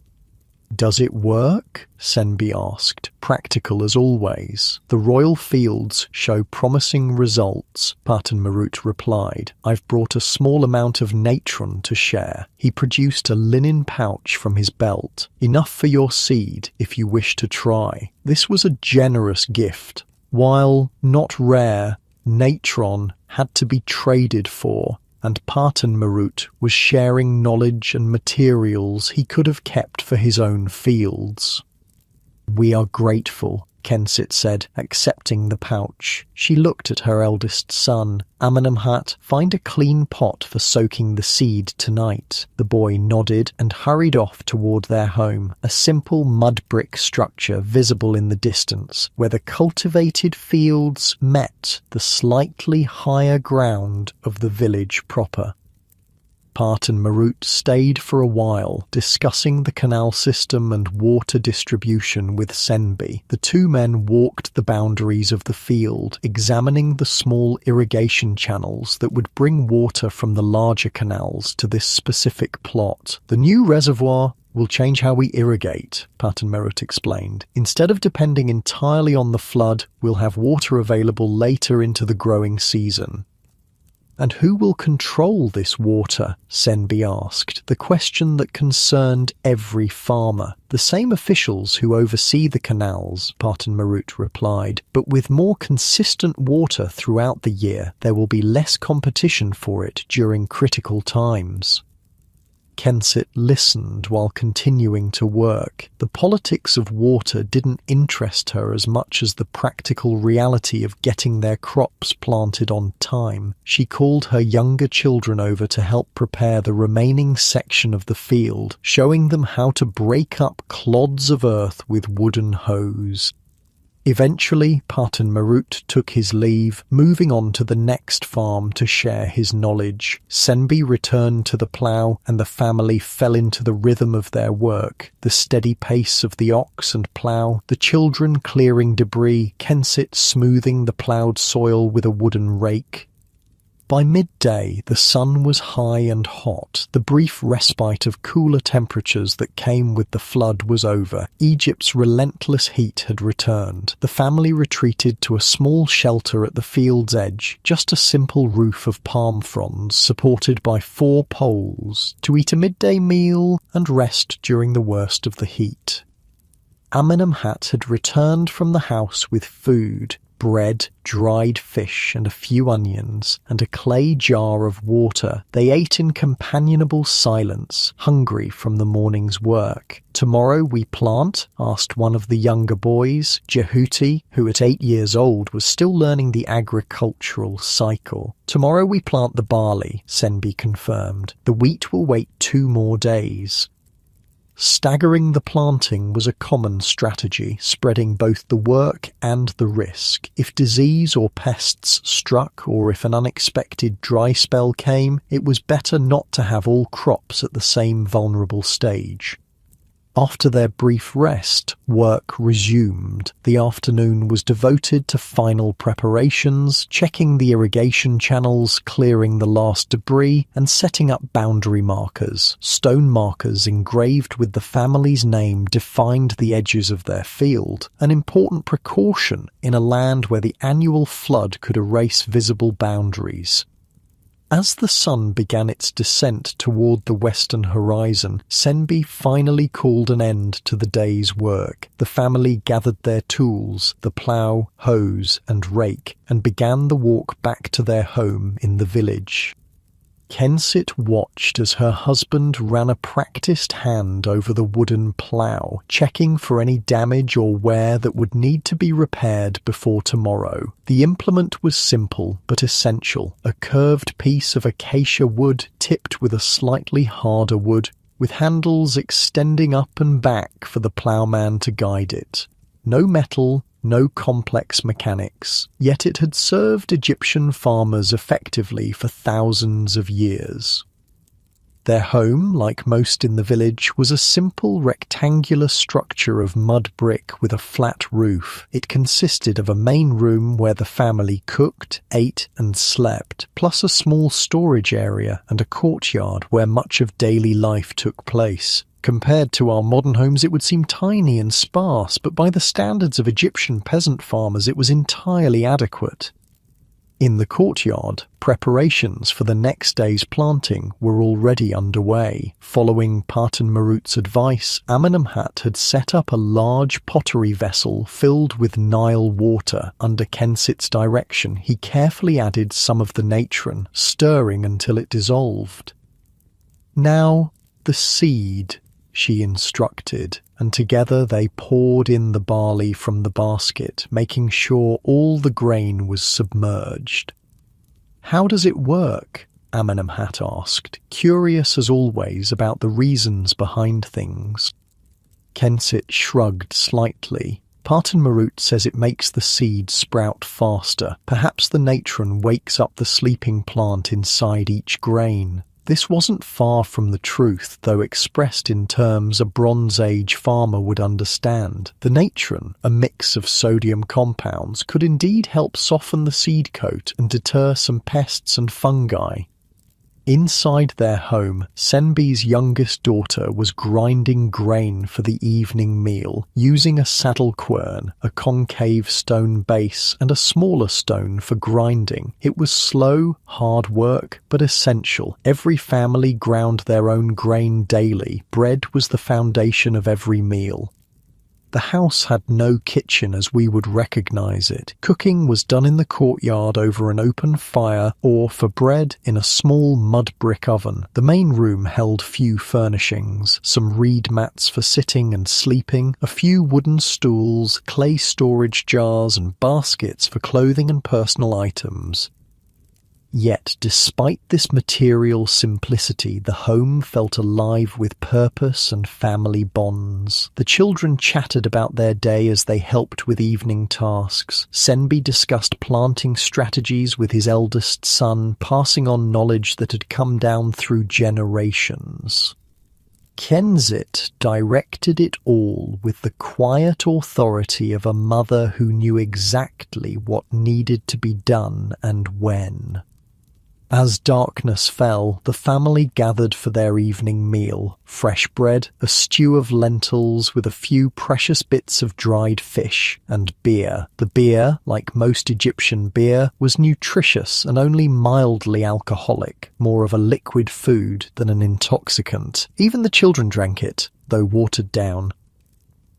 "Does it work?" Senbi asked, practical as always. "The royal fields show promising results," Patan Marut replied. "I've brought a small amount of natron to share." He produced a linen pouch from his belt. "Enough for your seed, if you wish to try." This was a generous gift. While not rare, natron had to be traded for, and Patan Marut was sharing knowledge and materials he could have kept for his own fields. "We are grateful," Kensit said, accepting the pouch. She looked at her eldest son. "Amenemhat, find a clean pot for soaking the seed tonight." The boy nodded and hurried off toward their home, a simple mud brick structure visible in the distance, where the cultivated fields met the slightly higher ground of the village proper. Patan Marut stayed for a while, discussing the canal system and water distribution with Senbi. The 2 men walked the boundaries of the field, examining the small irrigation channels that would bring water from the larger canals to this specific plot. "The new reservoir will change how we irrigate," Patan Marut explained. "Instead of depending entirely on the flood, we'll have water available later into the growing season." "And who will control this water?" Senbi asked, the question that concerned every farmer. "The same officials who oversee the canals," Patan Marut replied, "but with more consistent water throughout the year, there will be less competition for it during critical times." Kensit listened while continuing to work. The politics of water didn't interest her as much as the practical reality of getting their crops planted on time. She called her younger children over to help prepare the remaining section of the field, showing them how to break up clods of earth with wooden hoes. Eventually, Patan Marut took his leave, moving on to the next farm to share his knowledge. Senbi returned to the plough, and the family fell into the rhythm of their work. The steady pace of the ox and plough, the children clearing debris, Kensit smoothing the ploughed soil with a wooden rake. By midday, the sun was high and hot. The brief respite of cooler temperatures that came with the flood was over. Egypt's relentless heat had returned. The family retreated to a small shelter at the field's edge, just a simple roof of palm fronds supported by 4 poles, to eat a midday meal and rest during the worst of the heat. Amenemhat had returned from the house with food. Bread, dried fish, and a few onions, and a clay jar of water. They ate in companionable silence, hungry from the morning's work. "Tomorrow we plant?" asked one of the younger boys, Jehuti, who at 8 years old was still learning the agricultural cycle. "Tomorrow we plant the barley," Senbi confirmed. "The wheat will wait 2 more days." Staggering the planting was a common strategy, spreading both the work and the risk. If disease or pests struck, or if an unexpected dry spell came, it was better not to have all crops at the same vulnerable stage. After their brief rest, work resumed. The afternoon was devoted to final preparations, checking the irrigation channels, clearing the last debris, and setting up boundary markers. Stone markers engraved with the family's name defined the edges of their field, an important precaution in a land where the annual flood could erase visible boundaries. As the sun began its descent toward the western horizon, Senbi finally called an end to the day's work. The family gathered their tools, the plough, hose, and rake, and began the walk back to their home in the village. Kensit watched as her husband ran a practiced hand over the wooden plough, checking for any damage or wear that would need to be repaired before tomorrow. The implement was simple but essential, a curved piece of acacia wood tipped with a slightly harder wood, with handles extending up and back for the ploughman to guide it. No metal, no complex mechanics, yet it had served Egyptian farmers effectively for thousands of years. Their home, like most in the village, was a simple rectangular structure of mud brick with a flat roof. It consisted of a main room where the family cooked, ate, and slept, plus a small storage area and a courtyard where much of daily life took place. Compared to our modern homes, it would seem tiny and sparse, but by the standards of Egyptian peasant farmers, it was entirely adequate. In the courtyard, preparations for the next day's planting were already underway. Following Parton Marut's advice, Amenemhat had set up a large pottery vessel filled with Nile water. Under Kensit's direction, he carefully added some of the natron, stirring until it dissolved. "Now, the seed," she instructed, and together they poured in the barley from the basket, making sure all the grain was submerged. "How does it work?" Amenemhat asked, curious as always about the reasons behind things. Kensit shrugged slightly. Parton Marut says it makes the seed sprout faster. Perhaps the natron wakes up the sleeping plant inside each grain. This wasn't far from the truth, though expressed in terms a Bronze Age farmer would understand. The natron, a mix of sodium compounds, could indeed help soften the seed coat and deter some pests and fungi. Inside their home, Senbi's youngest daughter was grinding grain for the evening meal, using a saddle quern, a concave stone base, and a smaller stone for grinding. It was slow, hard work, but essential. Every family ground their own grain daily. Bread was the foundation of every meal. The house had no kitchen as we would recognize it. Cooking was done in the courtyard over an open fire, or, for bread, in a small mud brick oven. The main room held few furnishings, some reed mats for sitting and sleeping, a few wooden stools, clay storage jars, and baskets for clothing and personal items. Yet, despite this material simplicity, the home felt alive with purpose and family bonds. The children chatted about their day as they helped with evening tasks. Senbi discussed planting strategies with his eldest son, passing on knowledge that had come down through generations. Kensit directed it all with the quiet authority of a mother who knew exactly what needed to be done and when. As darkness fell, the family gathered for their evening meal. Fresh bread, a stew of lentils with a few precious bits of dried fish, and beer. The beer, like most Egyptian beer, was nutritious and only mildly alcoholic, more of a liquid food than an intoxicant. Even the children drank it, though watered down.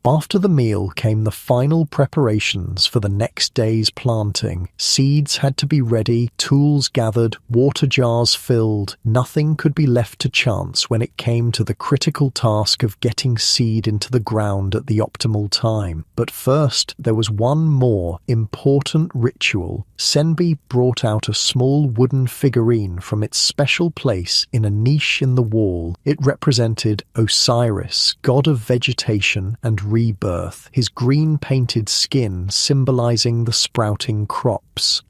After the meal came the final preparations for the next day's planting. Seeds had to be ready, tools gathered, water jars filled. Nothing could be left to chance when it came to the critical task of getting seed into the ground at the optimal time. But first, there was one more important ritual. Senbi brought out a small wooden figurine from its special place in a niche in the wall. It represented Osiris, god of vegetation and rebirth, his green-painted skin symbolizing the sprouting crops.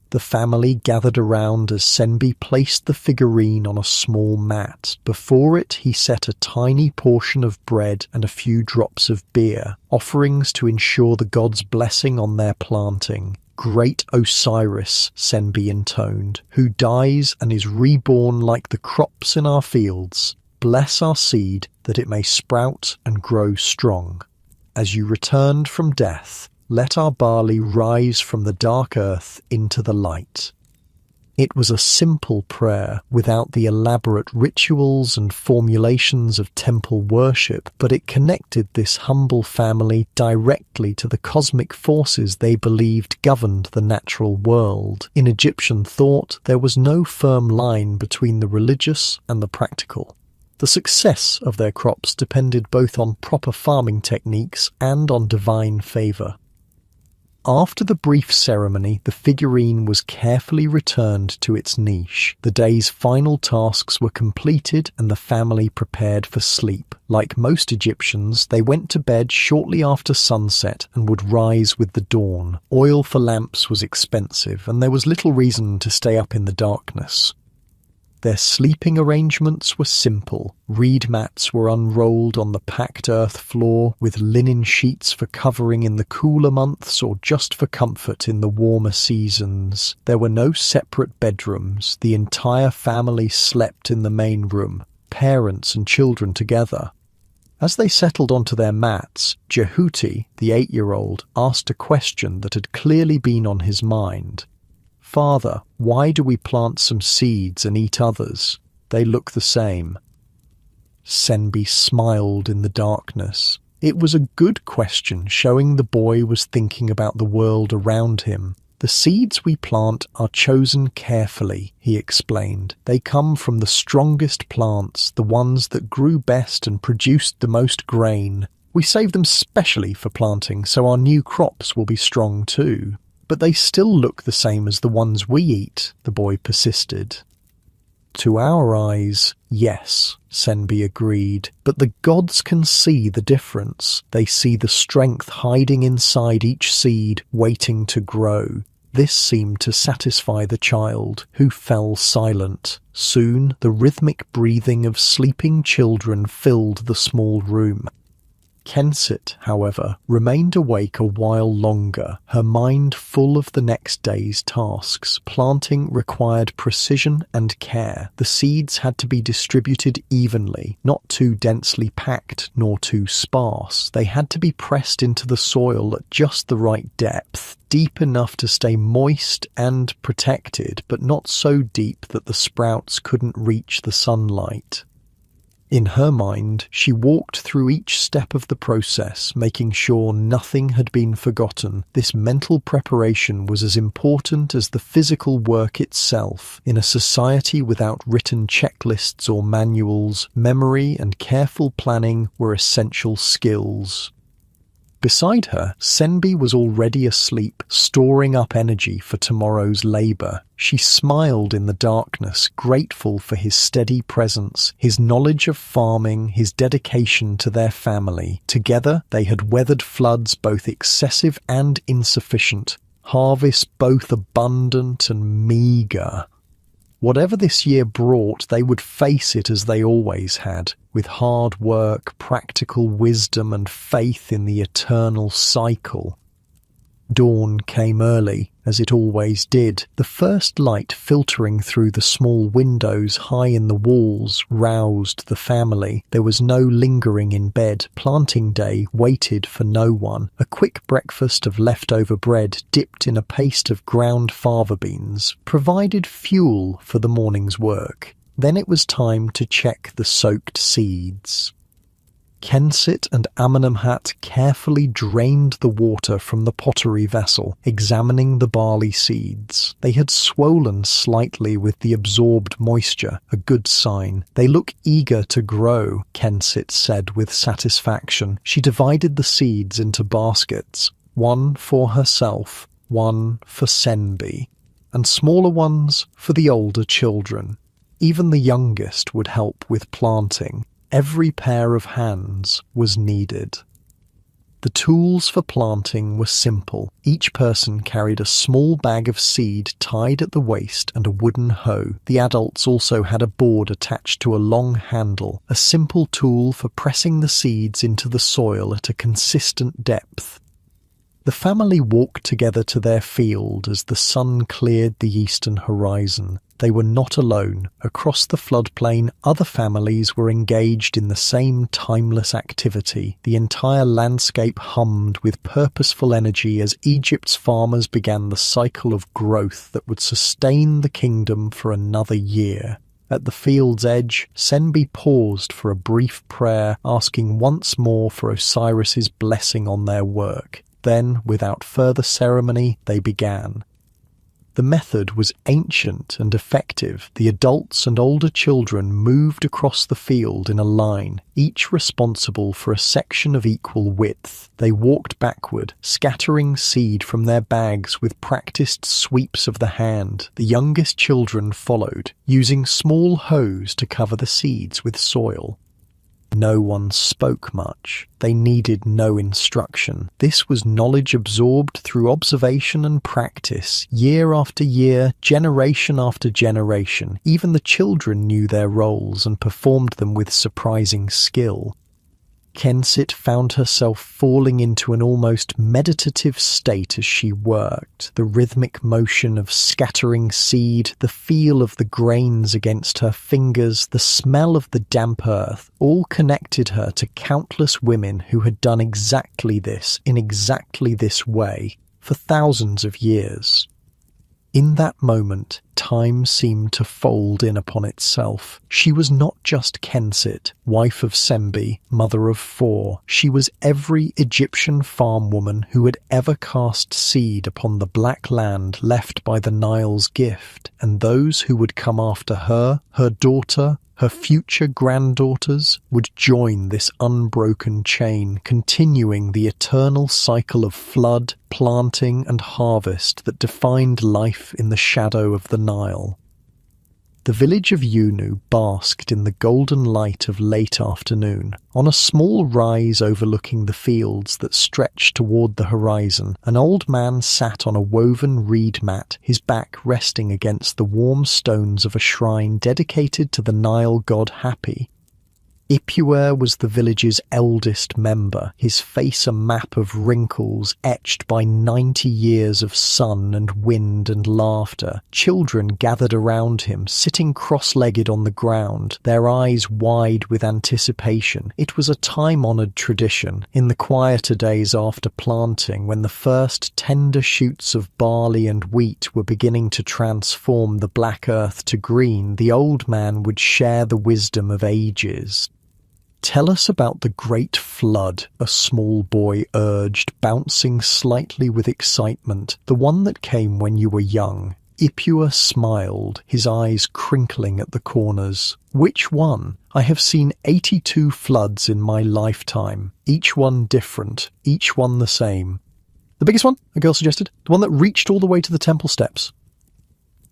The family gathered around as Senbi placed the figurine on a small mat. Before it, he set a tiny portion of bread and a few drops of beer, offerings to ensure the god's blessing on their planting. Great Osiris, Senbi intoned, who dies and is reborn like the crops in our fields. Bless our seed that it may sprout and grow strong. As you returned from death, let our barley rise from the dark earth into the light. It was a simple prayer without the elaborate rituals and formulations of temple worship, but it connected this humble family directly to the cosmic forces they believed governed the natural world. In Egyptian thought, there was no firm line between the religious and the practical. The success of their crops depended both on proper farming techniques and on divine favor. After the brief ceremony, the figurine was carefully returned to its niche. The day's final tasks were completed and the family prepared for sleep. Like most Egyptians, they went to bed shortly after sunset and would rise with the dawn. Oil for lamps was expensive, and there was little reason to stay up in the darkness. Their sleeping arrangements were simple. Reed mats were unrolled on the packed earth floor, with linen sheets for covering in the cooler months or just for comfort in the warmer seasons. There were no separate bedrooms. The entire family slept in the main room, parents and children together. As they settled onto their mats, Jehuti, the 8-year-old, asked a question that had clearly been on his mind. "Father, why do we plant some seeds and eat others? They look the same." Senbi smiled in the darkness. It was a good question, showing the boy was thinking about the world around him. "The seeds we plant are chosen carefully," he explained. "They come from the strongest plants, the ones that grew best and produced the most grain. We save them specially for planting, so our new crops will be strong too." "But they still look the same as the ones we eat," the boy persisted. "To our eyes, yes," Senbi agreed, "but the gods can see the difference. They see the strength hiding inside each seed, waiting to grow." This seemed to satisfy the child, who fell silent. Soon, the rhythmic breathing of sleeping children filled the small room. Kensit, however, remained awake a while longer, her mind full of the next day's tasks. Planting required precision and care. The seeds had to be distributed evenly, not too densely packed nor too sparse. They had to be pressed into the soil at just the right depth, deep enough to stay moist and protected, but not so deep that the sprouts couldn't reach the sunlight. In her mind, she walked through each step of the process, making sure nothing had been forgotten. This mental preparation was as important as the physical work itself. In a society without written checklists or manuals, memory and careful planning were essential skills. Beside her, Senbi was already asleep, storing up energy for tomorrow's labour. She smiled in the darkness, grateful for his steady presence, his knowledge of farming, his dedication to their family. Together, they had weathered floods both excessive and insufficient, harvests both abundant and meagre. Whatever this year brought, they would face it as they always had, with hard work, practical wisdom, and faith in the eternal cycle. dawn came early, as it always did. The first light filtering through the small windows high in the walls roused the family. There was no lingering in bed. Planting day waited for no one. A quick breakfast of leftover bread dipped in a paste of ground fava beans provided fuel for the morning's work. Then it was time to check the soaked seeds. Kensit and Amenemhat carefully drained the water from the pottery vessel, examining the barley seeds. They had swollen slightly with the absorbed moisture, a good sign. They look eager to grow, Kensit said with satisfaction. She divided the seeds into baskets, one for herself, one for Senbi, and smaller ones for the older children. Even the youngest would help with planting. Every pair of hands was needed. The tools for planting were simple. Each person carried a small bag of seed tied at the waist and a wooden hoe. The adults also had a board attached to a long handle, a simple tool for pressing the seeds into the soil at a consistent depth. The family walked together to their field as the sun cleared the eastern horizon. They were not alone. Across the floodplain, other families were engaged in the same timeless activity. The entire landscape hummed with purposeful energy as Egypt's farmers began the cycle of growth that would sustain the kingdom for another year. At the field's edge, Senbi paused for a brief prayer, asking once more for Osiris's blessing on their work. Then, without further ceremony, they began. The method was ancient and effective. The adults and older children moved across the field in a line, each responsible for a section of equal width. They walked backward, scattering seed from their bags with practiced sweeps of the hand. The youngest children followed, using small hoes to cover the seeds with soil. No one spoke much. They needed no instruction. This was knowledge absorbed through observation and practice, year after year, generation after generation. Even the children knew their roles and performed them with surprising skill. Kensit found herself falling into an almost meditative state as she worked. The rhythmic motion of scattering seed, the feel of the grains against her fingers, the smell of the damp earth, all connected her to countless women who had done exactly this, in exactly this way, for thousands of years. In that moment, time seemed to fold in upon itself. She was not just Kensit, wife of Senbi, mother of 4. She was every Egyptian farm woman who had ever cast seed upon the black land left by the Nile's gift, and those who would come after her, her daughter, her future granddaughters, would join this unbroken chain, continuing the eternal cycle of flood, planting, and harvest that defined life in the shadow of the Nile. The village of Yunu basked in the golden light of late afternoon. On a small rise overlooking the fields that stretched toward the horizon, an old man sat on a woven reed mat, his back resting against the warm stones of a shrine dedicated to the Nile god Hapi. Ipuwer was the village's eldest member, his face a map of wrinkles etched by 90 years of sun and wind and laughter. Children gathered around him, sitting cross-legged on the ground, their eyes wide with anticipation. It was a time-honoured tradition. In the quieter days after planting, when the first tender shoots of barley and wheat were beginning to transform the black earth to green, the old man would share the wisdom of ages. "Tell us about the great flood," a small boy urged, bouncing slightly with excitement. "The one that came when you were young." Ipuwer smiled, his eyes crinkling at the corners. "Which one? I have seen 82 floods in my lifetime, each one different, each one the same." "The biggest one," a girl suggested. "The one that reached all the way to the temple steps."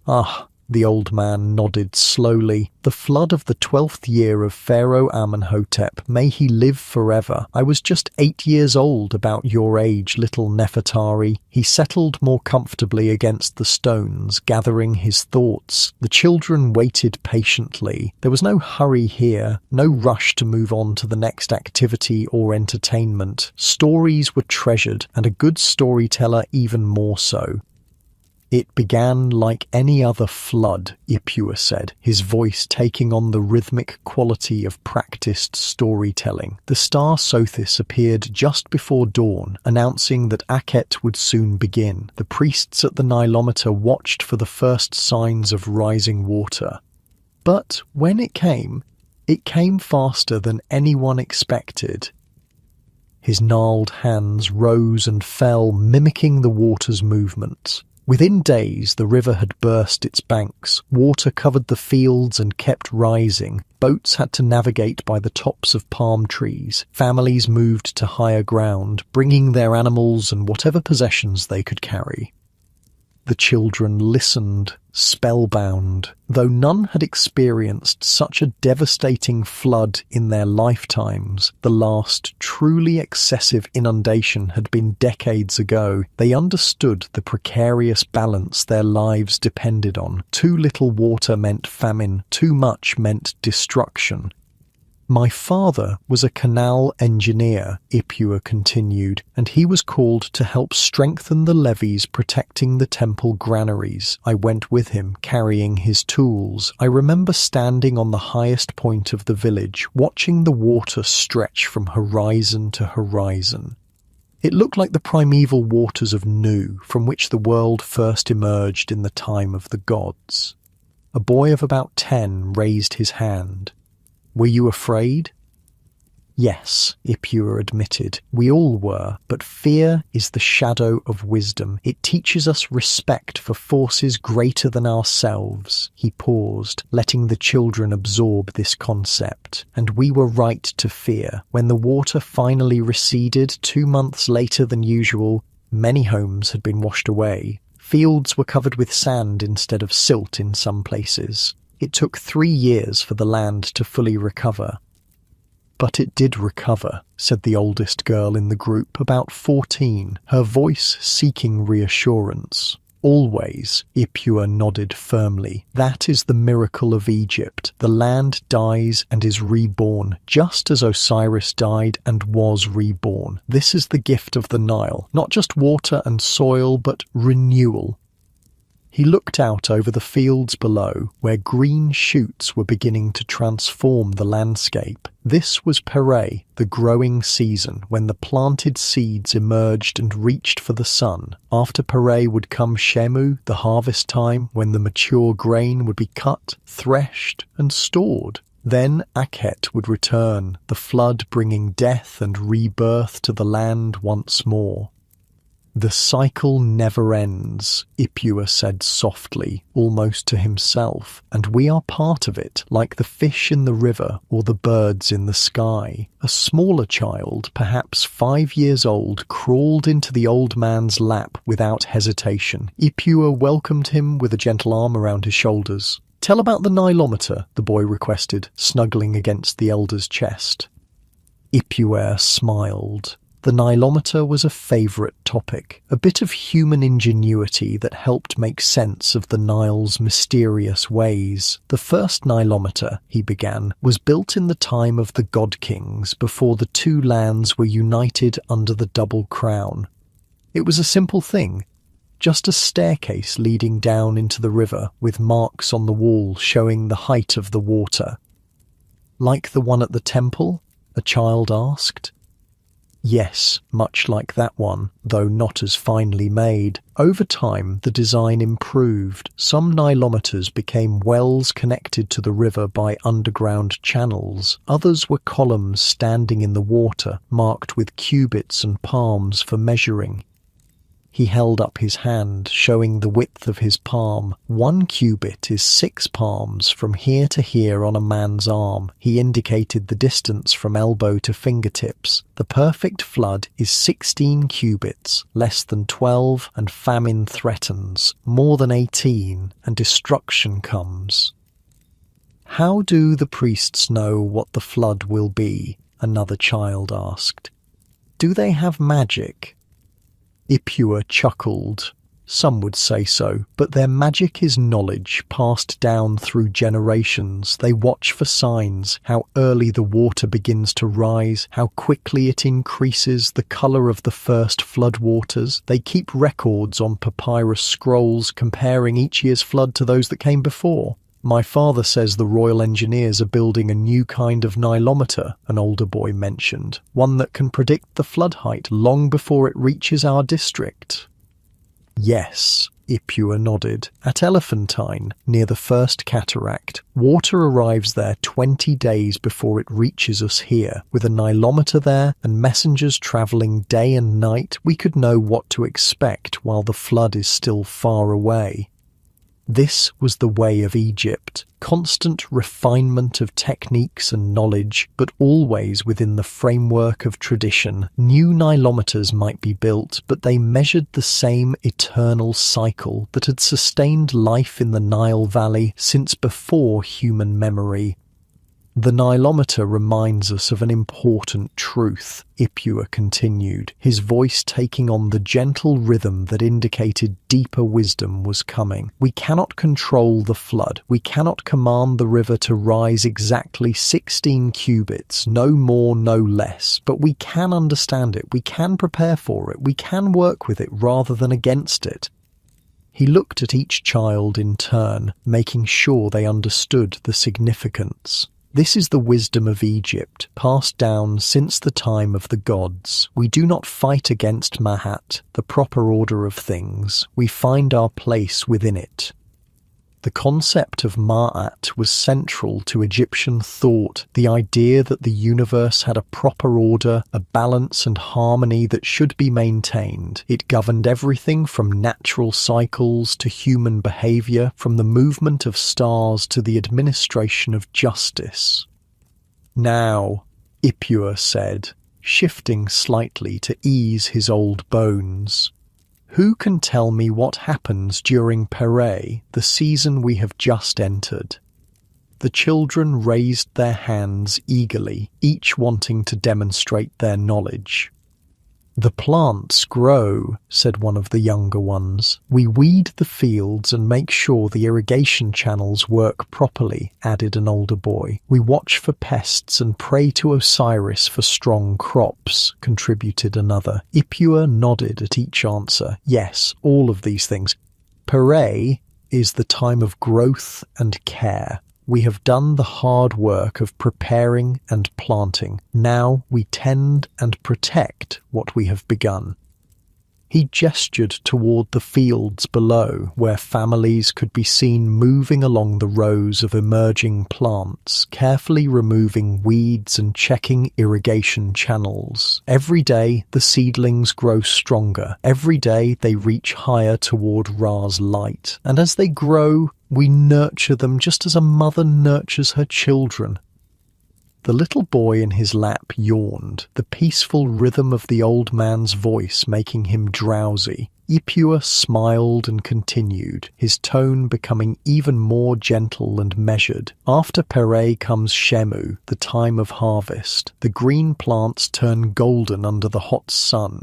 "Ah, The old man nodded slowly. The flood of the 12th year of Pharaoh Amenhotep, may he live forever. I was just 8 years old, about your age, little Nefertari. He settled more comfortably against the stones, gathering his thoughts. The children waited patiently. There was no hurry here, no rush to move on to the next activity or entertainment. Stories were treasured, and a good storyteller even more so. It began like any other flood, Ipua said, his voice taking on the rhythmic quality of practiced storytelling. The star Sothis appeared just before dawn, announcing that Akhet would soon begin. The priests at the Nilometer watched for the first signs of rising water. But when it came faster than anyone expected. His gnarled hands rose and fell, mimicking the water's movements. Within days, the river had burst its banks. Water covered the fields and kept rising. Boats had to navigate by the tops of palm trees. Families moved to higher ground, bringing their animals and whatever possessions they could carry. The children listened, spellbound. Though none had experienced such a devastating flood in their lifetimes, the last truly excessive inundation had been decades ago. They understood the precarious balance their lives depended on. Too little water meant famine, too much meant destruction. My father was a canal engineer, Ipua continued, and he was called to help strengthen the levees protecting the temple granaries. I went with him, carrying his tools. I remember standing on the highest point of the village, watching the water stretch from horizon to horizon. It looked like the primeval waters of Nu, from which the world first emerged in the time of the gods. A boy of about 10 raised his hand. Were you afraid? Yes, Ipua admitted. We all were, but fear is the shadow of wisdom. It teaches us respect for forces greater than ourselves. He paused, letting the children absorb this concept. And we were right to fear. When the water finally receded 2 months later than usual, many homes had been washed away. Fields were covered with sand instead of silt in some places. It took 3 years for the land to fully recover. But it did recover, said the oldest girl in the group, about 14, her voice seeking reassurance. Always, Ipua nodded firmly. That is the miracle of Egypt. The land dies and is reborn, just as Osiris died and was reborn. This is the gift of the Nile, not just water and soil, but renewal. He looked out over the fields below, where green shoots were beginning to transform the landscape. This was Pere, the growing season, when the planted seeds emerged and reached for the sun. After Pere would come Shemu, the harvest time, when the mature grain would be cut, threshed, and stored. Then Akhet would return, the flood bringing death and rebirth to the land once more. The cycle never ends, Ipua said softly, almost to himself, and we are part of it, like the fish in the river or the birds in the sky. A smaller child, perhaps 5 years old, crawled into the old man's lap without hesitation. Ipua welcomed him with a gentle arm around his shoulders. Tell about the Nilometer, the boy requested, snuggling against the elder's chest. Ipua smiled. The Nilometer was a favourite topic, a bit of human ingenuity that helped make sense of the Nile's mysterious ways. The first Nilometer, he began, was built in the time of the God Kings, before the two lands were united under the double crown. It was a simple thing, just a staircase leading down into the river, with marks on the wall showing the height of the water. Like the one at the temple? A child asked. Yes, much like that one, though not as finely made. Over time, the design improved. Some Nilometers became wells connected to the river by underground channels. Others were columns standing in the water, marked with cubits and palms for measuring. He held up his hand, showing the width of his palm. 1 cubit is 6 palms from here to here on a man's arm. He indicated the distance from elbow to fingertips. The perfect flood is 16 cubits, less than 12, and famine threatens. More than 18, and destruction comes. How do the priests know what the flood will be? Another child asked. Do they have magic? Ipua chuckled. Some would say so, but their magic is knowledge passed down through generations. They watch for signs, how early the water begins to rise, how quickly it increases, the colour of the first floodwaters. They keep records on papyrus scrolls comparing each year's flood to those that came before. My father says the Royal Engineers are building a new kind of nilometer, an older boy mentioned, one that can predict the flood height long before it reaches our district. Yes, Ipua nodded. At Elephantine, near the first cataract, water arrives there 20 days before it reaches us here. With a nilometer there and messengers travelling day and night, we could know what to expect while the flood is still far away. This was the way of Egypt, constant refinement of techniques and knowledge, but always within the framework of tradition. New nilometers might be built, but they measured the same eternal cycle that had sustained life in the Nile Valley since before human memory. The nilometer reminds us of an important truth, Ipua continued, his voice taking on the gentle rhythm that indicated deeper wisdom was coming. We cannot control the flood. We cannot command the river to rise exactly 16 cubits, no more, no less, but we can understand it. We can prepare for it. We can work with it rather than against it. He looked at each child in turn, making sure they understood the significance. This is the wisdom of Egypt, passed down since the time of the gods. We do not fight against Mahat, the proper order of things. We find our place within it. The concept of Ma'at was central to Egyptian thought, the idea that the universe had a proper order, a balance and harmony that should be maintained. It governed everything from natural cycles to human behavior, from the movement of stars to the administration of justice. Now, Ipua said, shifting slightly to ease his old bones. Who can tell me what happens during Pere, the season we have just entered? The children raised their hands eagerly, each wanting to demonstrate their knowledge. The plants grow, said one of the younger ones. We weed the fields and make sure the irrigation channels work properly, added an older boy. We watch for pests and pray to Osiris for strong crops, contributed another. Ipua nodded at each answer. Yes, all of these things. Pere is the time of growth and care. We have done the hard work of preparing and planting. Now we tend and protect what we have begun. He gestured toward the fields below, where families could be seen moving along the rows of emerging plants, carefully removing weeds and checking irrigation channels. Every day the seedlings grow stronger. Every day they reach higher toward Ra's light. And as they grow, we nurture them just as a mother nurtures her children. The little boy in his lap yawned, the peaceful rhythm of the old man's voice making him drowsy. Ipua smiled and continued, his tone becoming even more gentle and measured. After Pere comes Shemu, the time of harvest. The green plants turn golden under the hot sun.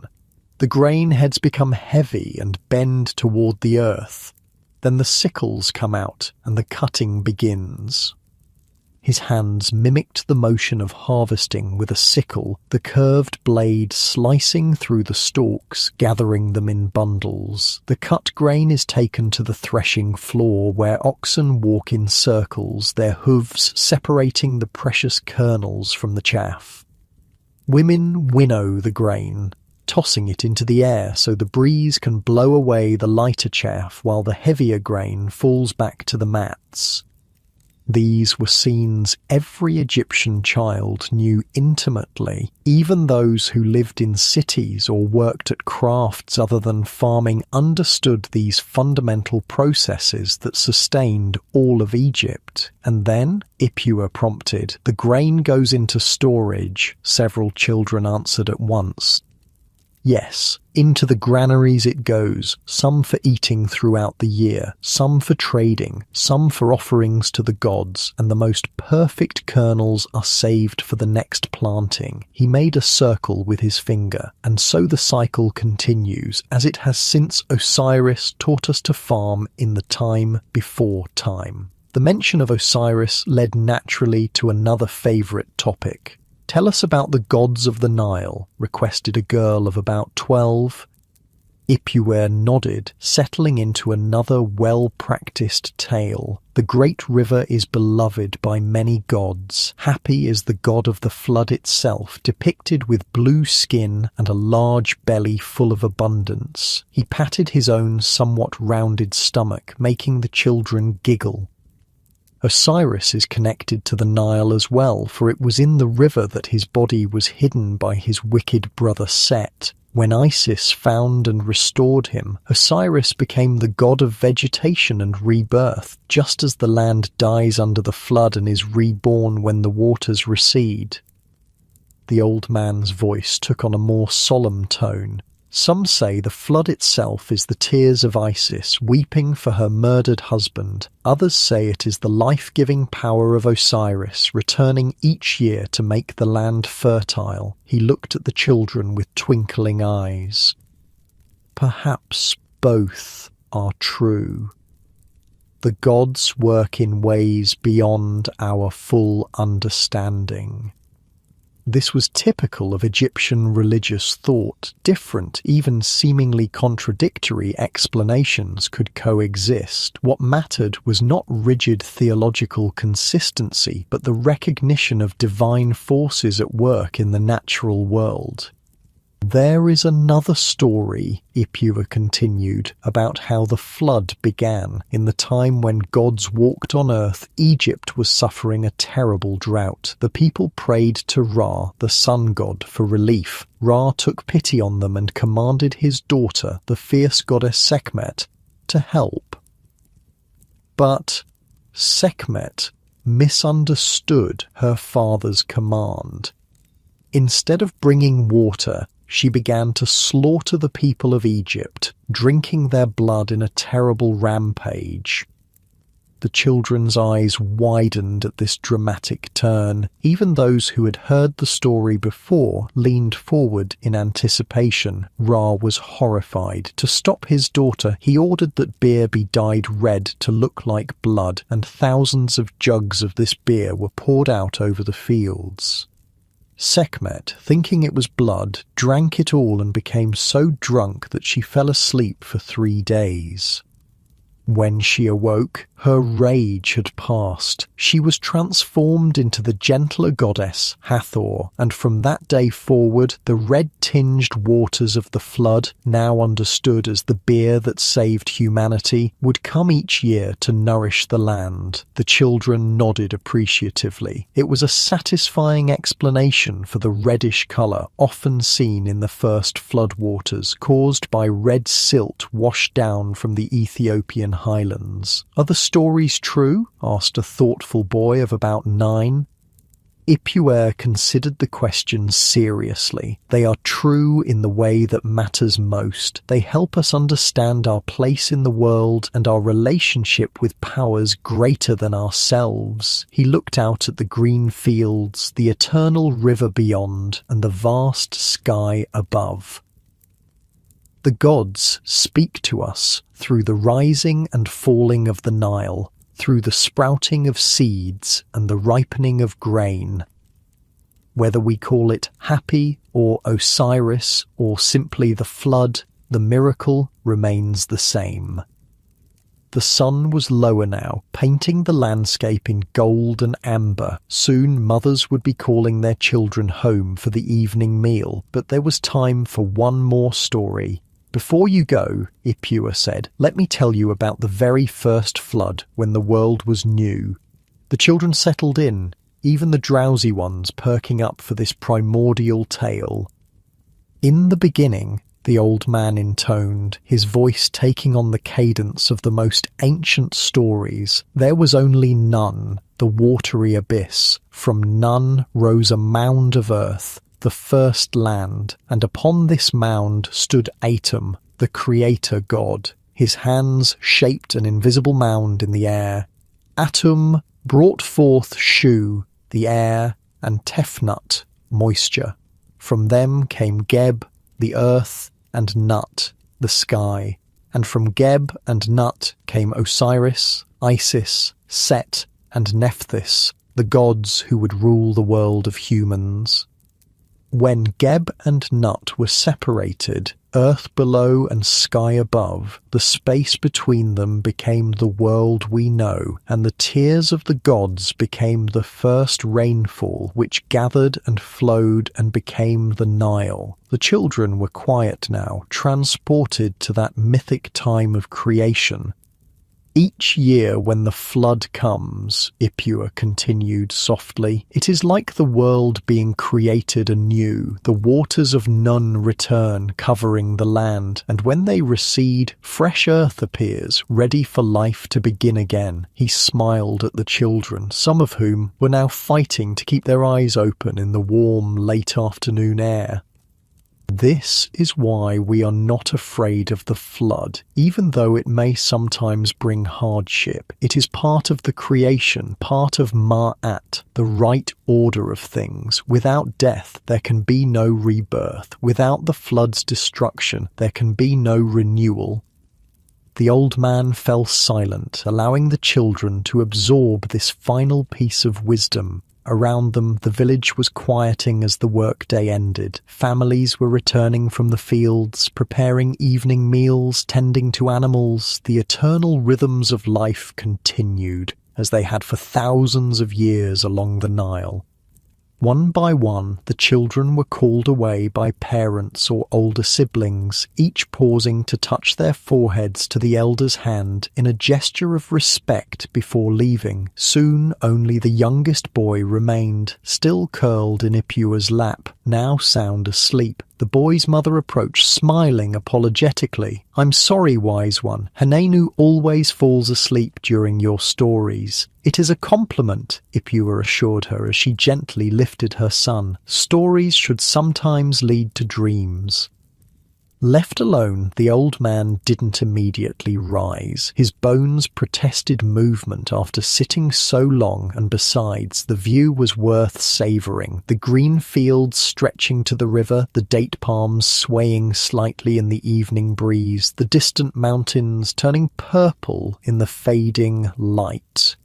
The grain heads become heavy and bend toward the earth. Then the sickles come out and the cutting begins. His hands mimicked the motion of harvesting with a sickle, the curved blade slicing through the stalks, gathering them in bundles. The cut grain is taken to the threshing floor where oxen walk in circles, their hooves separating the precious kernels from the chaff. Women winnow the grain, tossing it into the air so the breeze can blow away the lighter chaff while the heavier grain falls back to the mats. These were scenes every Egyptian child knew intimately. Even those who lived in cities or worked at crafts other than farming understood these fundamental processes that sustained all of Egypt. And then, Ipua prompted, "The grain goes into storage," several children answered at once. Yes, into the granaries it goes, some for eating throughout the year, some for trading, some for offerings to the gods, and the most perfect kernels are saved for the next planting. He made a circle with his finger, and so the cycle continues, as it has since Osiris taught us to farm in the time before time. The mention of Osiris led naturally to another favourite topic. "Tell us about the gods of the Nile," requested a girl of about 12. Ipua nodded, settling into another well-practiced tale. "The great river is beloved by many gods. Happy is the god of the flood itself, depicted with blue skin and a large belly full of abundance." He patted his own somewhat rounded stomach, making the children giggle. Osiris is connected to the Nile as well, for it was in the river that his body was hidden by his wicked brother Set. When Isis found and restored him, Osiris became the god of vegetation and rebirth, just as the land dies under the flood and is reborn when the waters recede. The old man's voice took on a more solemn tone. "Some say the flood itself is the tears of Isis weeping for her murdered husband. Others say it is the life-giving power of Osiris returning each year to make the land fertile." He looked at the children with twinkling eyes. "Perhaps both are true. The gods work in ways beyond our full understanding." This was typical of Egyptian religious thought. Different, even seemingly contradictory explanations could coexist. What mattered was not rigid theological consistency, but the recognition of divine forces at work in the natural world. "There is another story," Ipua continued, "about how the flood began. In the time when gods walked on earth, Egypt was suffering a terrible drought. The people prayed to Ra, the sun god, for relief. Ra took pity on them and commanded his daughter, the fierce goddess Sekhmet, to help. But Sekhmet misunderstood her father's command. Instead of bringing water, she began to slaughter the people of Egypt, drinking their blood in a terrible rampage." The children's eyes widened at this dramatic turn. Even those who had heard the story before leaned forward in anticipation. Ra was horrified. To stop his daughter, he ordered that beer be dyed red to look like blood, and thousands of jugs of this beer were poured out over the fields. Sekhmet, thinking it was blood, drank it all and became so drunk that she fell asleep for 3 days. When she awoke, her rage had passed. She was transformed into the gentler goddess Hathor, and from that day forward, the red-tinged waters of the flood, now understood as the beer that saved humanity, would come each year to nourish the land. The children nodded appreciatively. It was a satisfying explanation for the reddish colour often seen in the first floodwaters, caused by red silt washed down from the Ethiopian highlands. "Are the stories true?" asked a thoughtful boy of about 9. Ipua considered the question seriously. "They are true in the way that matters most. They help us understand our place in the world and our relationship with powers greater than ourselves." He looked out at the green fields, the eternal river beyond, and the vast sky above. "The gods speak to us through the rising and falling of the Nile, through the sprouting of seeds and the ripening of grain. Whether we call it Happy or Osiris or simply the flood, the miracle remains the same." The sun was lower now, painting the landscape in gold and amber. Soon mothers would be calling their children home for the evening meal, but there was time for one more story. "Before you go," Ipua said, "let me tell you about the very first flood when the world was new." The children settled in, even the drowsy ones perking up for this primordial tale. "In the beginning," the old man intoned, his voice taking on the cadence of the most ancient stories, "there was only none, the watery abyss. From none rose a mound of earth, the first land, and upon this mound stood Atum, the creator god. His hands shaped an invisible mound in the air. Atum brought forth Shu, the air, and Tefnut, moisture. From them came Geb, the earth, and Nut, the sky. And from Geb and Nut came Osiris, Isis, Set, and Nephthys, the gods who would rule the world of humans. When Geb and Nut were separated, earth below and sky above, the space between them became the world we know, and the tears of the gods became the first rainfall which gathered and flowed and became the Nile. The children were quiet now, transported to that mythic time of creation. Each year when the flood comes, Ipua continued softly, it is like the world being created anew, the waters of Nun return covering the land, and when they recede, fresh earth appears, ready for life to begin again. He smiled at the children, some of whom were now fighting to keep their eyes open in the warm, late afternoon air. This is why we are not afraid of the flood, even though it may sometimes bring hardship. It is part of the creation, part of Ma'at, the right order of things. Without death, there can be no rebirth. Without the flood's destruction, there can be no renewal. The old man fell silent, allowing the children to absorb this final piece of wisdom. Around them, the village was quieting as the workday ended. Families were returning from the fields, preparing evening meals, tending to animals. The eternal rhythms of life continued, as they had for thousands of years along the Nile. One by one, the children were called away by parents or older siblings, each pausing to touch their foreheads to the elder's hand in a gesture of respect before leaving. Soon only the youngest boy remained, still curled in Ipua's lap, now sound asleep. The boy's mother approached, smiling apologetically. "I'm sorry, wise one. Hanenu always falls asleep during your stories." "It is a compliment," Ipua assured her as she gently lifted her son. "Stories should sometimes lead to dreams." Left alone, the old man didn't immediately rise. His bones protested movement after sitting so long, and besides, the view was worth savouring. The green fields stretching to the river, the date palms swaying slightly in the evening breeze, the distant mountains turning purple in the fading light.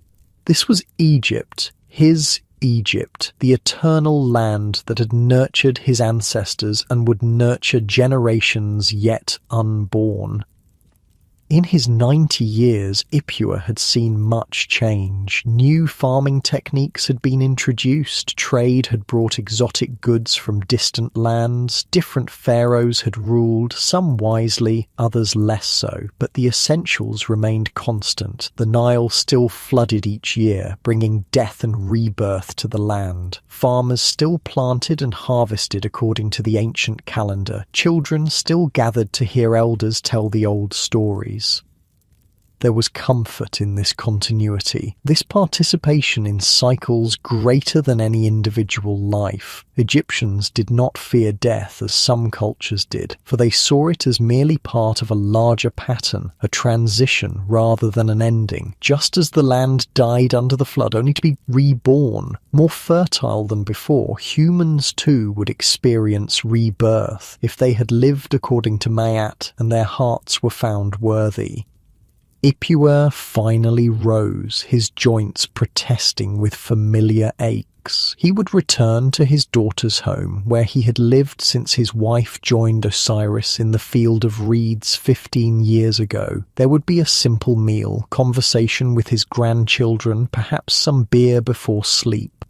This was Egypt, his Egypt, the eternal land that had nurtured his ancestors and would nurture generations yet unborn. In his 90 years, Ipua had seen much change. New farming techniques had been introduced, trade had brought exotic goods from distant lands, different pharaohs had ruled, some wisely, others less so, but the essentials remained constant. The Nile still flooded each year, bringing death and rebirth to the land. Farmers still planted and harvested according to the ancient calendar. Children still gathered to hear elders tell the old stories. There was comfort in this continuity, this participation in cycles greater than any individual life. Egyptians did not fear death as some cultures did, for they saw it as merely part of a larger pattern, a transition rather than an ending, just as the land died under the flood only to be reborn. More fertile than before, humans too would experience rebirth if they had lived according to Ma'at and their hearts were found worthy. Ipua finally rose, his joints protesting with familiar aches. He would return to his daughter's home, where he had lived since his wife joined Osiris in the field of reeds 15 years ago. There would be a simple meal, conversation with his grandchildren, perhaps some beer before sleep.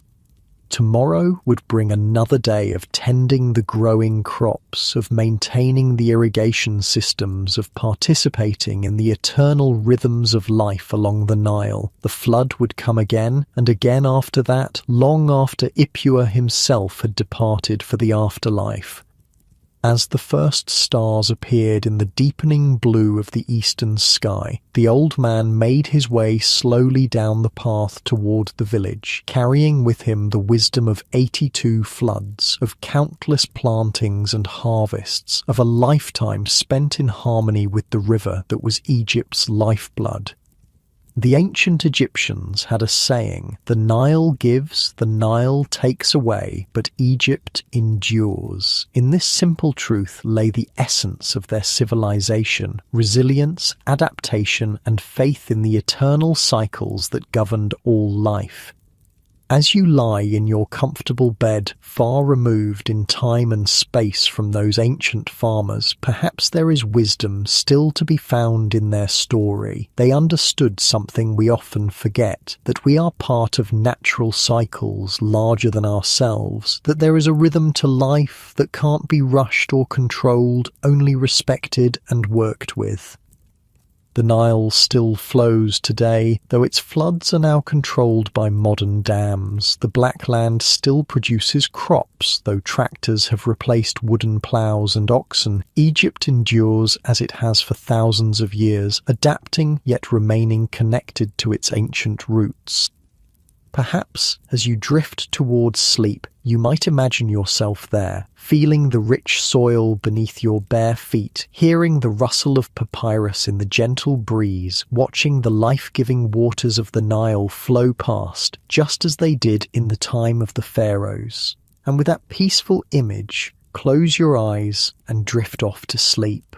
Tomorrow would bring another day of tending the growing crops, of maintaining the irrigation systems, of participating in the eternal rhythms of life along the Nile. The flood would come again, and again after that, long after Ipua himself had departed for the afterlife. As the first stars appeared in the deepening blue of the eastern sky, the old man made his way slowly down the path toward the village, carrying with him the wisdom of 82 floods, of countless plantings and harvests, of a lifetime spent in harmony with the river that was Egypt's lifeblood. The ancient Egyptians had a saying, "The Nile gives, the Nile takes away, but Egypt endures." In this simple truth lay the essence of their civilization: resilience, adaptation, and faith in the eternal cycles that governed all life. As you lie in your comfortable bed, far removed in time and space from those ancient farmers, perhaps there is wisdom still to be found in their story. They understood something we often forget, that we are part of natural cycles larger than ourselves, that there is a rhythm to life that can't be rushed or controlled, only respected and worked with. The Nile still flows today, though its floods are now controlled by modern dams. The Black Land still produces crops, though tractors have replaced wooden ploughs and oxen. Egypt endures as it has for thousands of years, adapting yet remaining connected to its ancient roots. Perhaps, as you drift towards sleep, you might imagine yourself there, feeling the rich soil beneath your bare feet, hearing the rustle of papyrus in the gentle breeze, watching the life-giving waters of the Nile flow past, just as they did in the time of the pharaohs. And with that peaceful image, close your eyes and drift off to sleep.